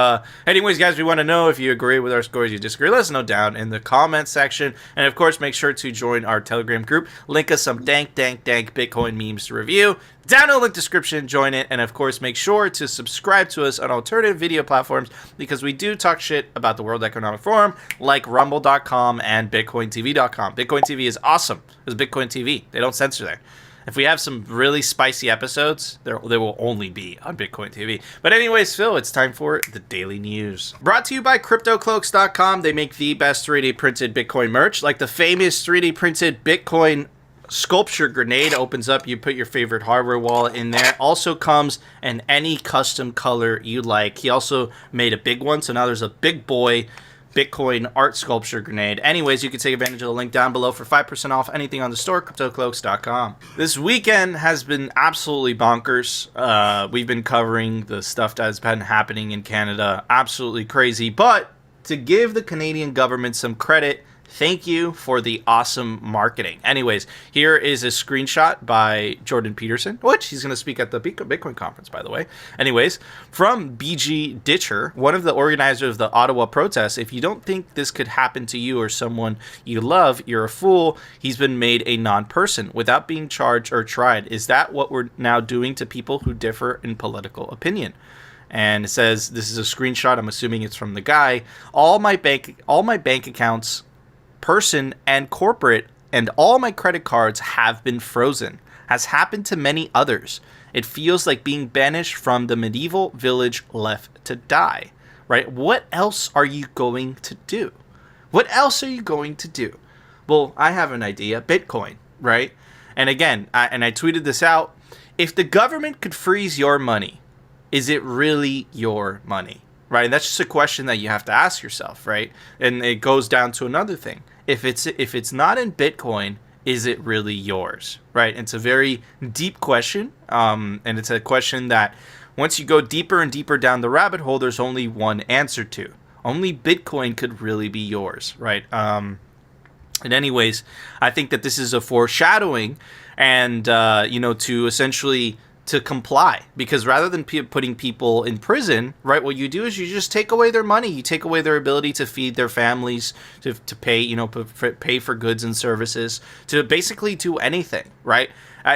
Anyways, guys, we want to know if you agree with our scores, you disagree. Let us know down in the comment section. And of course, make sure to join our Telegram group. Link us some dank Bitcoin memes to review. Down in the link description, join it. And of course, make sure to subscribe to us on alternative video platforms because we do talk shit about the World Economic Forum like rumble.com and bitcointv.com. Bitcoin TV is awesome. It's Bitcoin TV. They don't censor there. If we have some really spicy episodes, they will only be on Bitcoin TV. But anyways, Phil, it's time for the daily news. Brought to you by CryptoCloaks.com. They make the best 3D printed Bitcoin merch, like the famous 3D printed Bitcoin sculpture grenade. Opens up, you put your favorite hardware wallet in there. Also comes in any custom color you like. He also made a big one, so now there's a big boy Bitcoin art sculpture grenade. Anyways, you can take advantage of the link down below for 5% off anything on the store, CryptoCloaks.com. This weekend has been absolutely bonkers. We've been covering the stuff that has been happening in Canada. Absolutely crazy. But to give the Canadian government some credit, thank you for the awesome marketing. Anyways, here is a screenshot by Jordan Peterson, which he's going to speak at the Bitcoin conference, by the way. Anyways, from BG Ditcher, one of the organizers of the Ottawa protests. If you don't think this could happen to you or someone you love, you're a fool. He's been made a non-person without being charged or tried. Is that what we're now doing to people who differ in political opinion? And it says, this is a screenshot. I'm assuming it's from the guy. All my bank accounts, person and corporate, and all my credit cards have been frozen. Has happened to many others. It feels like being banished from the medieval village left to die, right? What else are you going to do? What else are you going to do? Well, I have an idea. Bitcoin, right? And again, I tweeted this out. If the government could freeze your money, is it really your money? Right, and that's just a question that you have to ask yourself, right? And it goes down to another thing. If it's not in Bitcoin, is it really yours? Right? It's a very deep question, and it's a question that once you go deeper and deeper down the rabbit hole, there's only one answer to. Only Bitcoin could really be yours, right? And anyways, I think that this is a foreshadowing, and to essentially to comply, because rather than putting people in prison, right, what you do is you just take away their money, you take away their ability to feed their families, to pay, pay for goods and services, to basically do anything, right?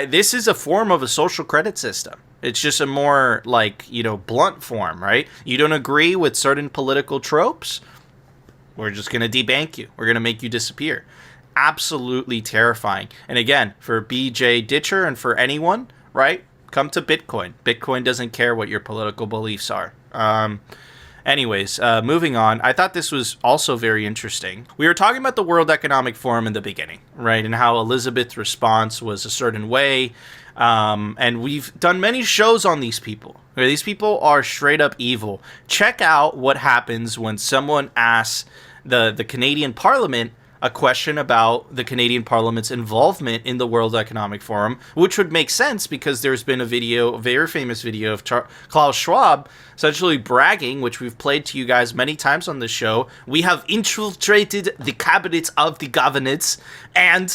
This is a form of a social credit system. It's just a more blunt form, right? You don't agree with certain political tropes, we're just going to debank you. We're going to make you disappear. Absolutely terrifying. And again, for BJ Ditcher and for anyone, right? Come to Bitcoin. Bitcoin doesn't care what your political beliefs are. Anyways, moving on. I thought this was also very interesting. We were talking about the World Economic Forum in the beginning, right? And how Elizabeth's response was a certain way. And we've done many shows on these people. These people are straight up evil. Check out what happens when someone asks the Canadian Parliament a question about the Canadian Parliament's involvement in the World Economic Forum, which would make sense because there's been a very famous video of Klaus Schwab essentially bragging, which we've played to you guys many times on the show. We have infiltrated the cabinets of the governance, and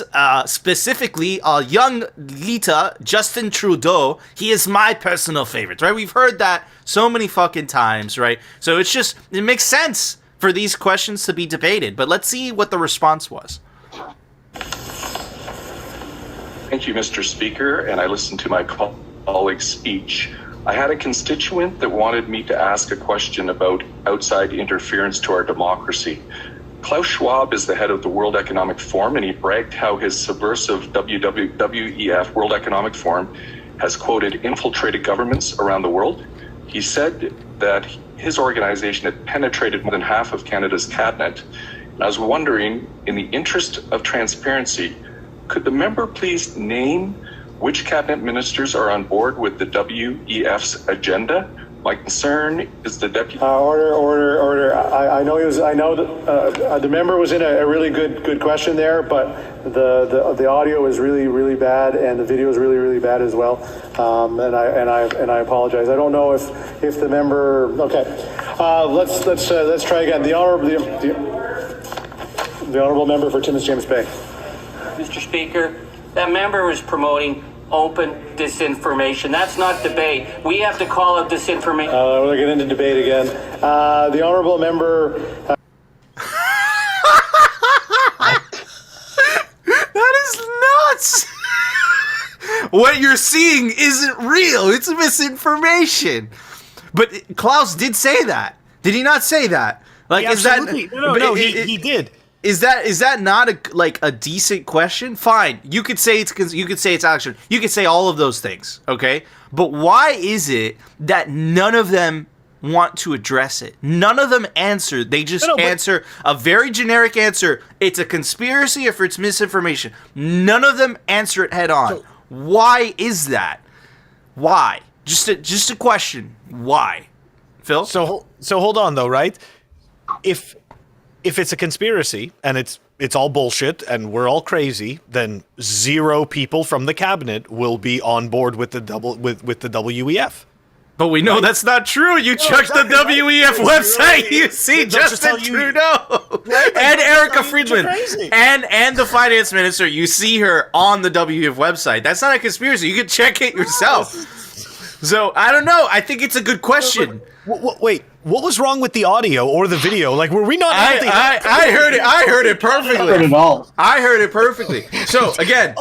specifically our young leader, Justin Trudeau. He is my personal favorite, right? We've heard that so many fucking times, right? So it makes sense for these questions to be debated, but let's see what the response was. Thank you, Mr. Speaker, and I listened to my colleague's speech. I had a constituent that wanted me to ask a question about outside interference to our democracy. Klaus Schwab is the head of the World Economic Forum, and he bragged how his subversive WEF, World Economic Forum, has, quoted, infiltrated governments around the world. He said that his organization had penetrated more than half of Canada's cabinet. And I was wondering, in the interest of transparency, could the member please name which cabinet ministers are on board with the WEF's agenda? My concern is the deputy. Order. I know that the member was in a really good question there, but the audio is really bad, and the video is really bad as well. And I apologize. I don't know if the member. Okay, let's try again. The honorable member for Timmins James Bay. Mr. Speaker, that member was promoting open disinformation. That's not debate. We have to call it disinformation. We're getting into debate again. The honourable member... That is nuts! What you're seeing isn't real. It's misinformation. But Klaus did say that. Did he not say that? Like, he absolutely, he did. Is that not a decent question? Fine, you could say it's action. You could say all of those things, okay? But why is it that none of them want to address it? None of them answer. They just answer a very generic answer. It's a conspiracy or it's misinformation. None of them answer it head on. Why is that? Why? Just a question. Why? Phil? So hold on though, right? If it's a conspiracy and it's all bullshit and we're all crazy, then 0 people from the cabinet will be on board with the WEF. But we know that's not true. You check the WEF website, you see Justin Trudeau and Erica Friedman and the finance minister. You see her on the WEF website. That's not a conspiracy. You can check it yourself. So I don't know. I think it's a good question. Wait, what was wrong with the audio or the video? Like, were we not? I heard it. I heard it perfectly. I heard it all. I heard it perfectly. So again,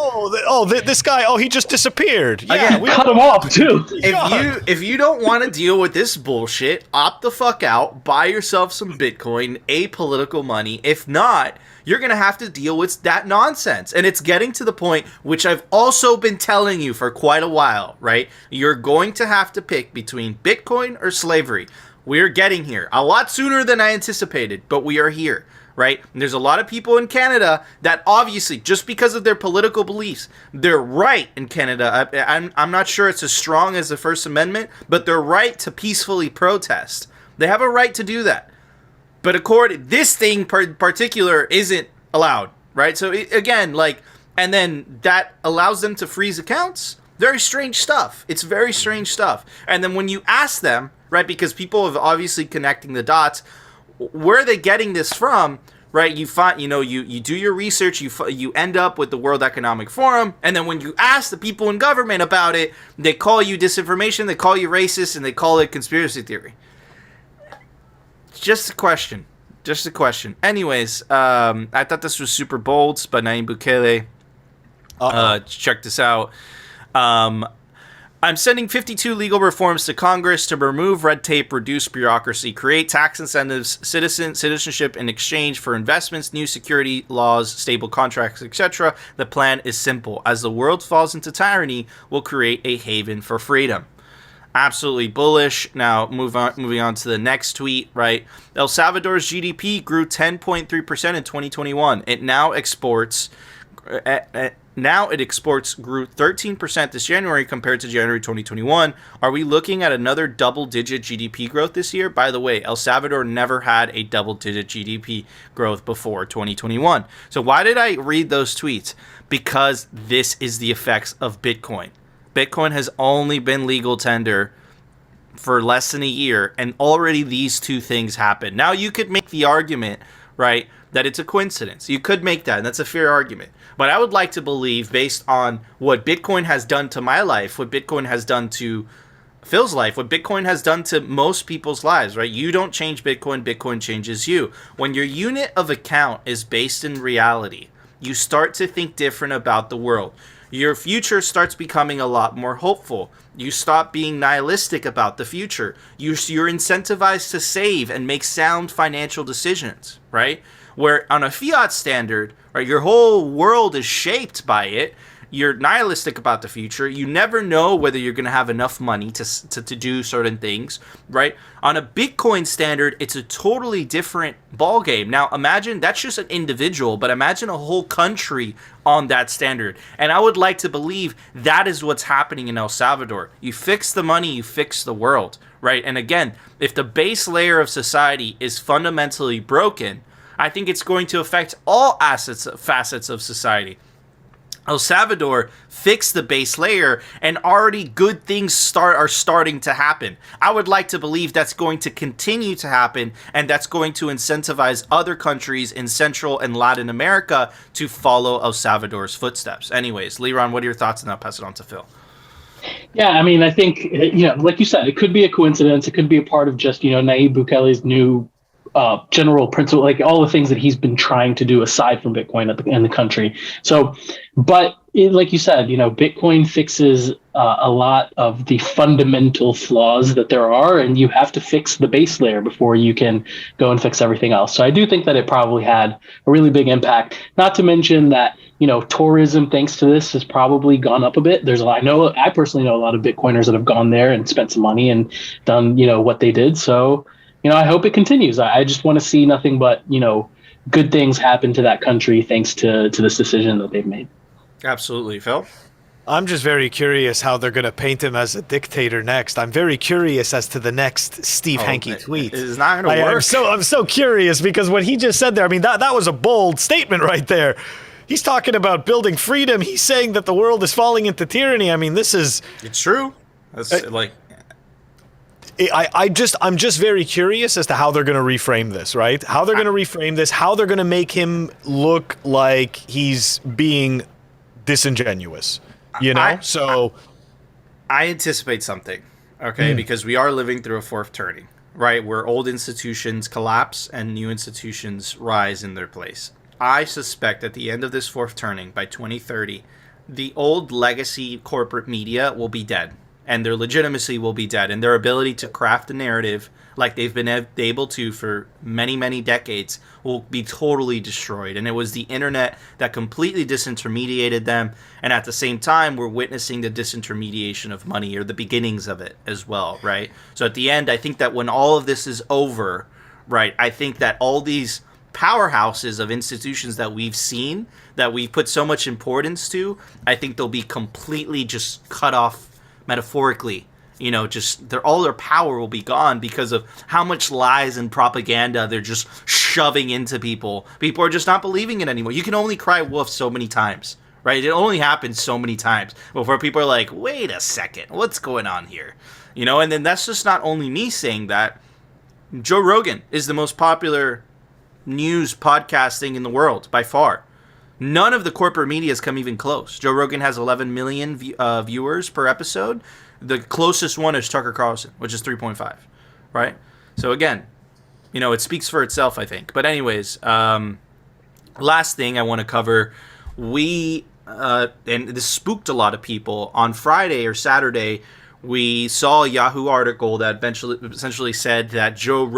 this guy. Oh, he just disappeared. Yeah, again, we cut him off too. If you don't want to deal with this bullshit, opt the fuck out. Buy yourself some Bitcoin, apolitical money. If not, you're going to have to deal with that nonsense. And it's getting to the point, which I've also been telling you for quite a while, right? You're going to have to pick between Bitcoin or slavery. We're getting here a lot sooner than I anticipated, but we are here, right? And there's a lot of people in Canada that obviously, just because of their political beliefs, they're right in Canada. I'm not sure it's as strong as the First Amendment, but they're right to peacefully protest. They have a right to do that. But this thing particular isn't allowed, right? So again, and then that allows them to freeze accounts. Very strange stuff. It's very strange stuff. And then when you ask them, right, because people have obviously connecting the dots, where are they getting this from, right? You find, you do your research, you end up with the World Economic Forum, and then when you ask the people in government about it, they call you disinformation, they call you racist, and they call it conspiracy theory. Just a question. Anyways, I thought this was super bold, but Nayib Bukele, check this out. I'm sending 52 legal reforms to Congress to remove red tape, reduce bureaucracy, create tax incentives, citizenship in exchange for investments, new security laws, stable contracts, etc. The plan is simple. As the world falls into tyranny, we'll create a haven for freedom. Absolutely bullish. Now, moving on to the next tweet, right? El Salvador's GDP grew 10.3% in 2021. It now exports... It grew 13% this January compared to January 2021. Are we looking at another double-digit GDP growth this year? By the way, El Salvador never had a double-digit GDP growth before 2021. So why did I read those tweets? Because this is the effects of Bitcoin. Bitcoin has only been legal tender for less than a year, and already these two things happen. Now, you could make the argument, right, that it's a coincidence. You could make that, and that's a fair argument. But I would like to believe, based on what Bitcoin has done to my life, what Bitcoin has done to Phil's life, what Bitcoin has done to most people's lives, right? You don't change Bitcoin, Bitcoin changes you. When your unit of account is based in reality, you start to think different about the world. Your future starts becoming a lot more hopeful. You stop being nihilistic about the future. You're incentivized to save and make sound financial decisions, right? Where on a fiat standard, right, your whole world is shaped by it. You're nihilistic about the future. You never know whether you're going to have enough money to do certain things, right? On a Bitcoin standard, it's a totally different ballgame. Now, imagine that's just an individual, but imagine a whole country on that standard. And I would like to believe that is what's happening in El Salvador. You fix the money, you fix the world, right? And again, if the base layer of society is fundamentally broken, I think it's going to affect all facets of society. El Salvador fixed the base layer, and already good things are starting to happen. I would like to believe that's going to continue to happen, and that's going to incentivize other countries in Central and Latin America to follow El Salvador's footsteps. Anyways, Leron, what are your thoughts? And I'll pass it on to Phil. Yeah, I mean, I think, like you said, it could be a coincidence. It could be a part of just, Nayib Bukele's new general principle, like all the things that he's been trying to do aside from Bitcoin in the country. So, but like you said, Bitcoin fixes a lot of the fundamental flaws that there are, and you have to fix the base layer before you can go and fix everything else. So I do think that it probably had a really big impact. Not to mention that, tourism, thanks to this, has probably gone up a bit. I personally know a lot of Bitcoiners that have gone there and spent some money and done, what they did. So, I hope it continues. I just want to see nothing but, good things happen to that country thanks to this decision that they've made. Absolutely. Phil? I'm just very curious how they're going to paint him as a dictator next. I'm very curious as to the next Steve Hanke tweet. It's not going to work. I'm so curious because what he just said there, I mean, that was a bold statement right there. He's talking about building freedom. He's saying that the world is falling into tyranny. I mean, this is... It's true. That's I'm just very curious as to how they're going to reframe this, right? How they're going to reframe this, how they're going to make him look like he's being disingenuous, So I anticipate something, okay? Because we are living through a fourth turning, right? Where old institutions collapse and new institutions rise in their place. I suspect at the end of this fourth turning, by 2030, the old legacy corporate media will be dead. And their legitimacy will be dead, and their ability to craft a narrative like they've been able to for many, many decades will be totally destroyed. And it was the internet that completely disintermediated them, and at the same time, we're witnessing the disintermediation of money, or the beginnings of it as well, right? So at the end, I think that when all of this is over, right, I think that all these powerhouses of institutions that we've seen, that we've put so much importance to, I think they'll be completely just cut off. Metaphorically, all their power will be gone because of how much lies and propaganda they're just shoving into people. People are just not believing it anymore. You can only cry wolf so many times, right? It only happens so many times before people are like, wait a second, what's going on here? And then that's just not only me saying that. Joe Rogan is the most popular news podcasting in the world by far. None of the corporate media has come even close. Joe Rogan has 11 million viewers per episode. The closest one is Tucker Carlson, which is 3.5, right? So again, it speaks for itself, I think. But anyways, last thing I want to cover, and this spooked a lot of people. On Friday or Saturday, we saw a Yahoo article that essentially said that that Joe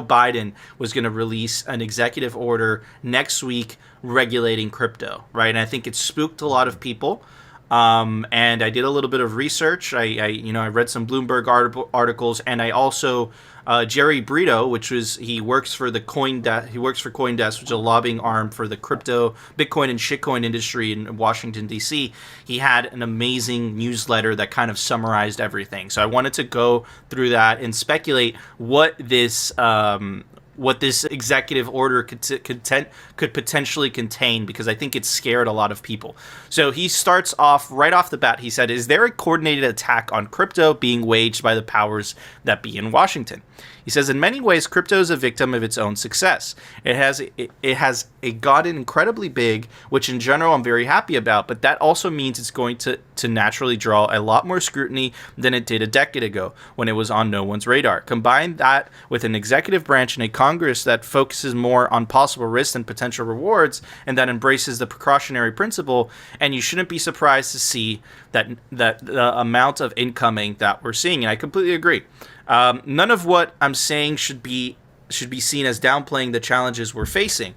Biden was going to release an executive order next week regulating crypto, right? And I think it spooked a lot of people. And I did a little bit of research. I read some Bloomberg articles, and I also Jerry Brito, he works for CoinDesk, which is a lobbying arm for the crypto, Bitcoin, and shitcoin industry in Washington D.C. He had an amazing newsletter that kind of summarized everything. So I wanted to go through that and speculate what this executive order could potentially contain, because I think it scared a lot of people. So he starts off right off the bat. He said, "Is there a coordinated attack on crypto being waged by the powers that be in Washington?" He says, "In many ways, crypto is a victim of its own success. It has gotten incredibly big, which in general I'm very happy about, but that also means it's going to naturally draw a lot more scrutiny than it did a decade ago when it was on no one's radar. Combine that with an executive branch and a Congress that focuses more on possible risks and potential rewards, and that embraces the precautionary principle, and you shouldn't be surprised to see that the amount of incoming that we're seeing." And I completely agree. None of what I'm saying should be seen as downplaying the challenges we're facing.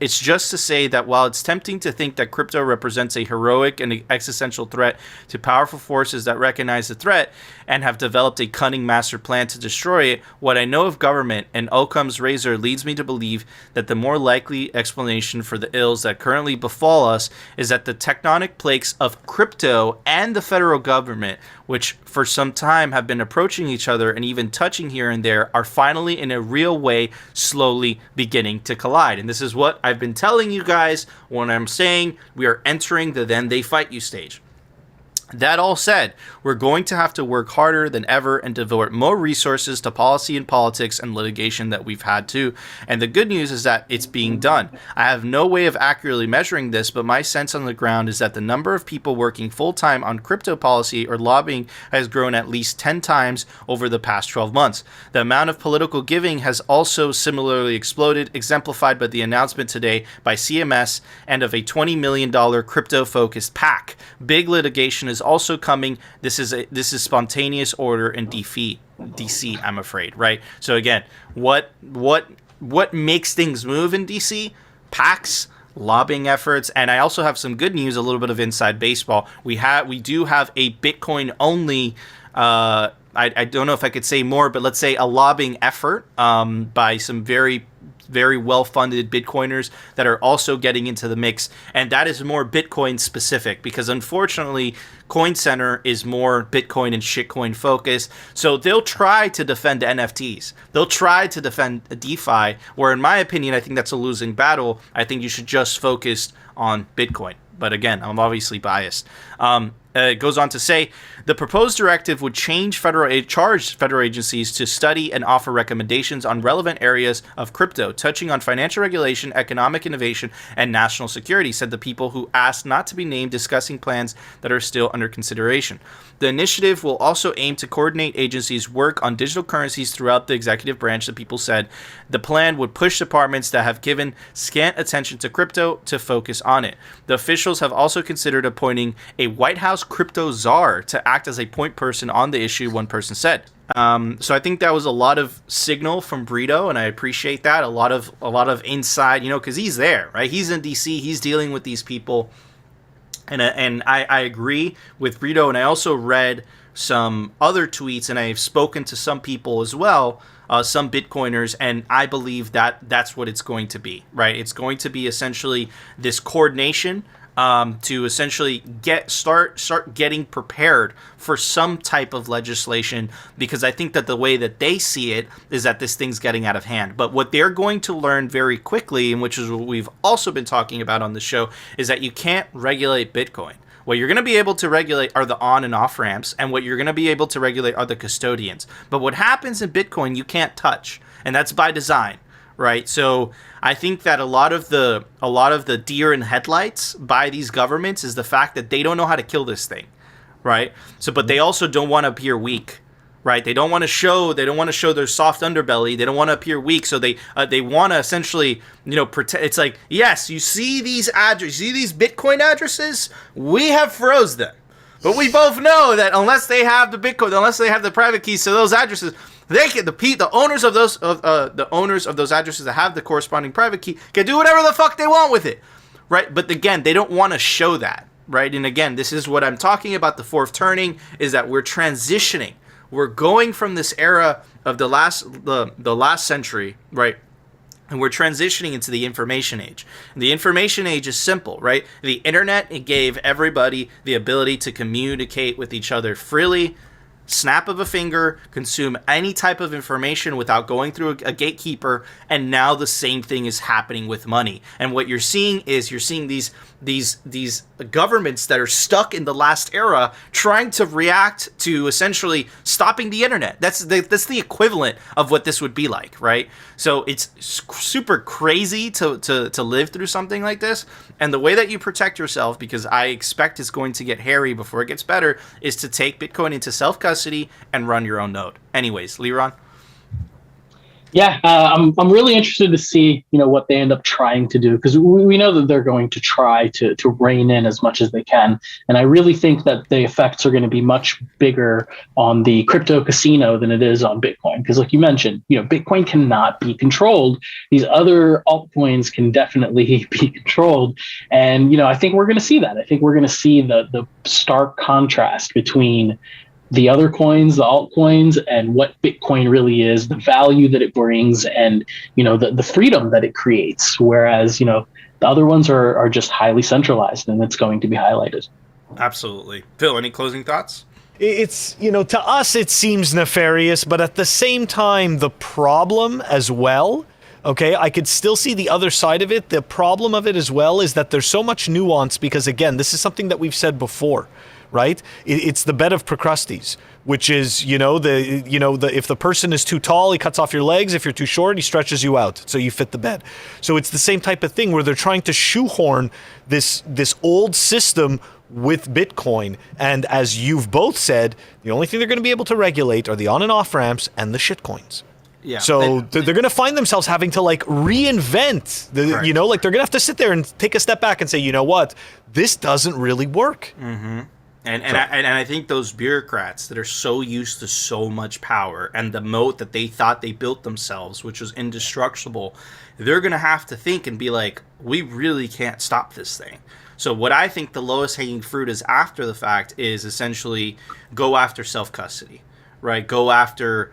It's just to say that while it's tempting to think that crypto represents a heroic and existential threat to powerful forces that recognize the threat and have developed a cunning master plan to destroy it, what I know of government and Occam's razor leads me to believe that the more likely explanation for the ills that currently befall us is that the tectonic plates of crypto and the federal government, which for some time have been approaching each other and even touching here and there, are finally in a real way slowly beginning to collide. And this is what I I've been telling you guys when I'm saying we are entering the then they fight you stage. That all said, we're going to have to work harder than ever and devote more resources to policy and politics and litigation that we've had to. And the good news is that it's being done. I have no way of accurately measuring this, but my sense on the ground is that the number of people working full-time on crypto policy or lobbying has grown at least 10 times over the past 12 months. The amount of political giving has also similarly exploded, exemplified by the announcement today by CMS and of a $20 million crypto-focused PAC. Big litigation is also coming. This is spontaneous order in DC, I'm afraid, right? So again, what makes things move in DC? PACs, lobbying efforts, and I also have some good news, a little bit of inside baseball. We do have a Bitcoin only I don't know if I could say more, but let's say a lobbying effort by some very well-funded Bitcoiners that are also getting into the mix, and that is more Bitcoin specific because unfortunately Coin Center is more Bitcoin and shitcoin focused, so they'll try to defend NFTs, they'll try to defend DeFi, where in my opinion I think that's a losing battle. I think you should just focus on Bitcoin, but again, I'm obviously biased. It goes on to say, the proposed directive would charge federal agencies to study and offer recommendations on relevant areas of crypto, touching on financial regulation, economic innovation, and national security, said the people who asked not to be named, discussing plans that are still under consideration. The initiative will also aim to coordinate agencies' work on digital currencies throughout the executive branch, the people said. The plan would push departments that have given scant attention to crypto to focus on it. The officials have also considered appointing a White House crypto czar to act as a point person on the issue, one person said. So I think that was a lot of signal from Brito, and I appreciate that. A lot of inside, because he's there, right? He's in DC, he's dealing with these people. And I agree with Brito, and I also read some other tweets, and I've spoken to some people as well, some Bitcoiners, and I believe that that's what it's going to be, right? It's going to be essentially this coordination to essentially start getting prepared for some type of legislation, because I think that the way that they see it is that this thing's getting out of hand. But what they're going to learn very quickly, and which is what we've also been talking about on the show, is that you can't regulate Bitcoin. What you're going to be able to regulate are the on and off ramps, and what you're going to be able to regulate are the custodians. But what happens in Bitcoin you can't touch, and that's by design. Right, so I think that a lot of the deer in headlights by these governments is the fact that they don't know how to kill this thing, right? So, but they also don't want to appear weak, right? They don't want to show their soft underbelly. They don't want to appear weak, so they want to essentially, pretend. It's like, yes, you see these addresses, you see these Bitcoin addresses, we have froze them, but we both know that unless they have the Bitcoin, unless they have the private keys to those addresses, they can, the owners of those addresses that have the corresponding private key can do whatever the fuck they want with it, right? But again, they don't want to show that, right? And again, this is what I'm talking about. The fourth turning is that we're transitioning. We're going from this era of the last century, right? And we're transitioning into the information age. And the information age is simple, right? The internet, it gave everybody the ability to communicate with each other freely, snap of a finger, consume any type of information without going through a gatekeeper, and now the same thing is happening with money. And what you're seeing is these governments that are stuck in the last era trying to react to essentially stopping the internet. That's the equivalent of what this would be like, right? So it's super crazy to live through something like this. And the way that you protect yourself, because I expect it's going to get hairy before it gets better, is to take Bitcoin into self-custody and run your own node. Anyways, Liron? Yeah, I'm really interested to see, what they end up trying to do, because we know that they're going to try to rein in as much as they can. And I really think that the effects are going to be much bigger on the crypto casino than it is on Bitcoin. Because like you mentioned, Bitcoin cannot be controlled. These other altcoins can definitely be controlled. And, I think we're going to see that. I think we're going to see the stark contrast between the other coins, the altcoins, and what Bitcoin really is, the value that it brings, and the freedom that it creates. Whereas the other ones are just highly centralized, and it's going to be highlighted. Absolutely. Phil, any closing thoughts? It's, to us it seems nefarious, but at the same time the problem as well, Okay, I could still see the other side of it. The problem of it as well is that there's so much nuance because, again, this is something that we've said before, right? It's the bed of Procrustes, which is, if the person is too tall, he cuts off your legs. If you're too short, he stretches you out so you fit the bed. So it's the same type of thing where they're trying to shoehorn this old system with Bitcoin. And as you've both said, the only thing they're going to be able to regulate are the on and off ramps and the shit coins. Yeah. So they're going to find themselves having to like reinvent Correct. they're going to have to sit there and take a step back and say, you know what, this doesn't really work. Mm-hmm. And I think those bureaucrats that are so used to so much power and the moat that they thought they built themselves, which was indestructible, they're going to have to think and be like, we really can't stop this thing. So what I think the lowest hanging fruit is after the fact is essentially go after self-custody, right? Go after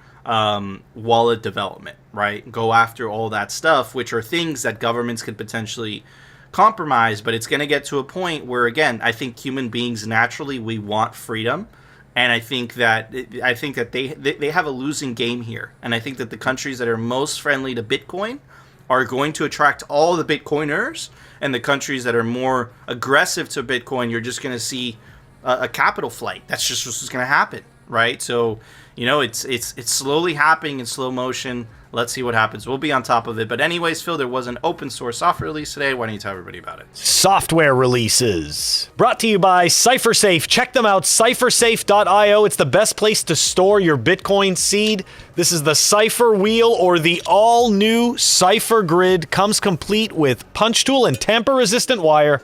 wallet development, right? Go after all that stuff, which are things that governments could potentially compromise, but it's going to get to a point where, again, I think human beings naturally, we want freedom. And I think that they have a losing game here. And I think that the countries that are most friendly to Bitcoin are going to attract all the Bitcoiners, and the countries that are more aggressive to Bitcoin, you're just going to see a capital flight. That's just what's going to happen, right? So, it's slowly happening in slow motion. Let's see what happens. We'll be on top of it. But anyways, Phil, there was an open source software release today. Why don't you tell everybody about it? Software releases. Brought to you by CipherSafe. Check them out, cyphersafe.io. It's the best place to store your Bitcoin seed. This is the Cypher Wheel, or the all-new Cypher Grid. Comes complete with punch tool and tamper-resistant wire.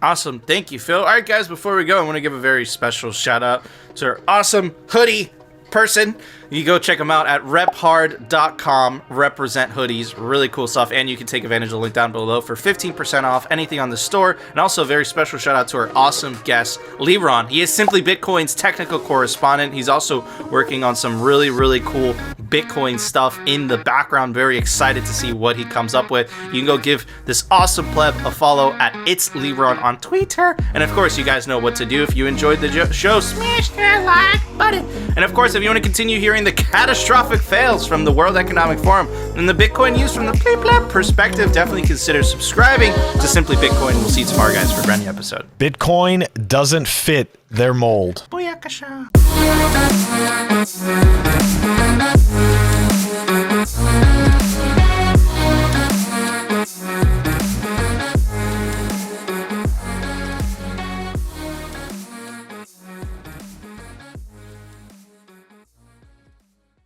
Awesome. Thank you, Phil. All right, guys, before we go, I want to give a very special shout-out to our awesome hoodie person. You go check them out at rephard.com. Represent hoodies, really cool stuff, and you can take advantage of the link down below for 15% off anything on the store. And also a very special shout out to our awesome guest, Lebron. He is Simply Bitcoin's technical correspondent. He's also working on some really, really cool Bitcoin stuff in the background. Very excited to see what he comes up with. You can go give this awesome pleb a follow at It's Lebron on Twitter. And of course, you guys know what to do. If you enjoyed the show, smash that like button. And of course, if you want to continue hearing the catastrophic fails from the World Economic Forum and the Bitcoin news from the bleep perspective, definitely consider subscribing to Simply Bitcoin. We'll see you tomorrow, guys, for a brand new episode. Bitcoin doesn't fit their mold. Booyakasha.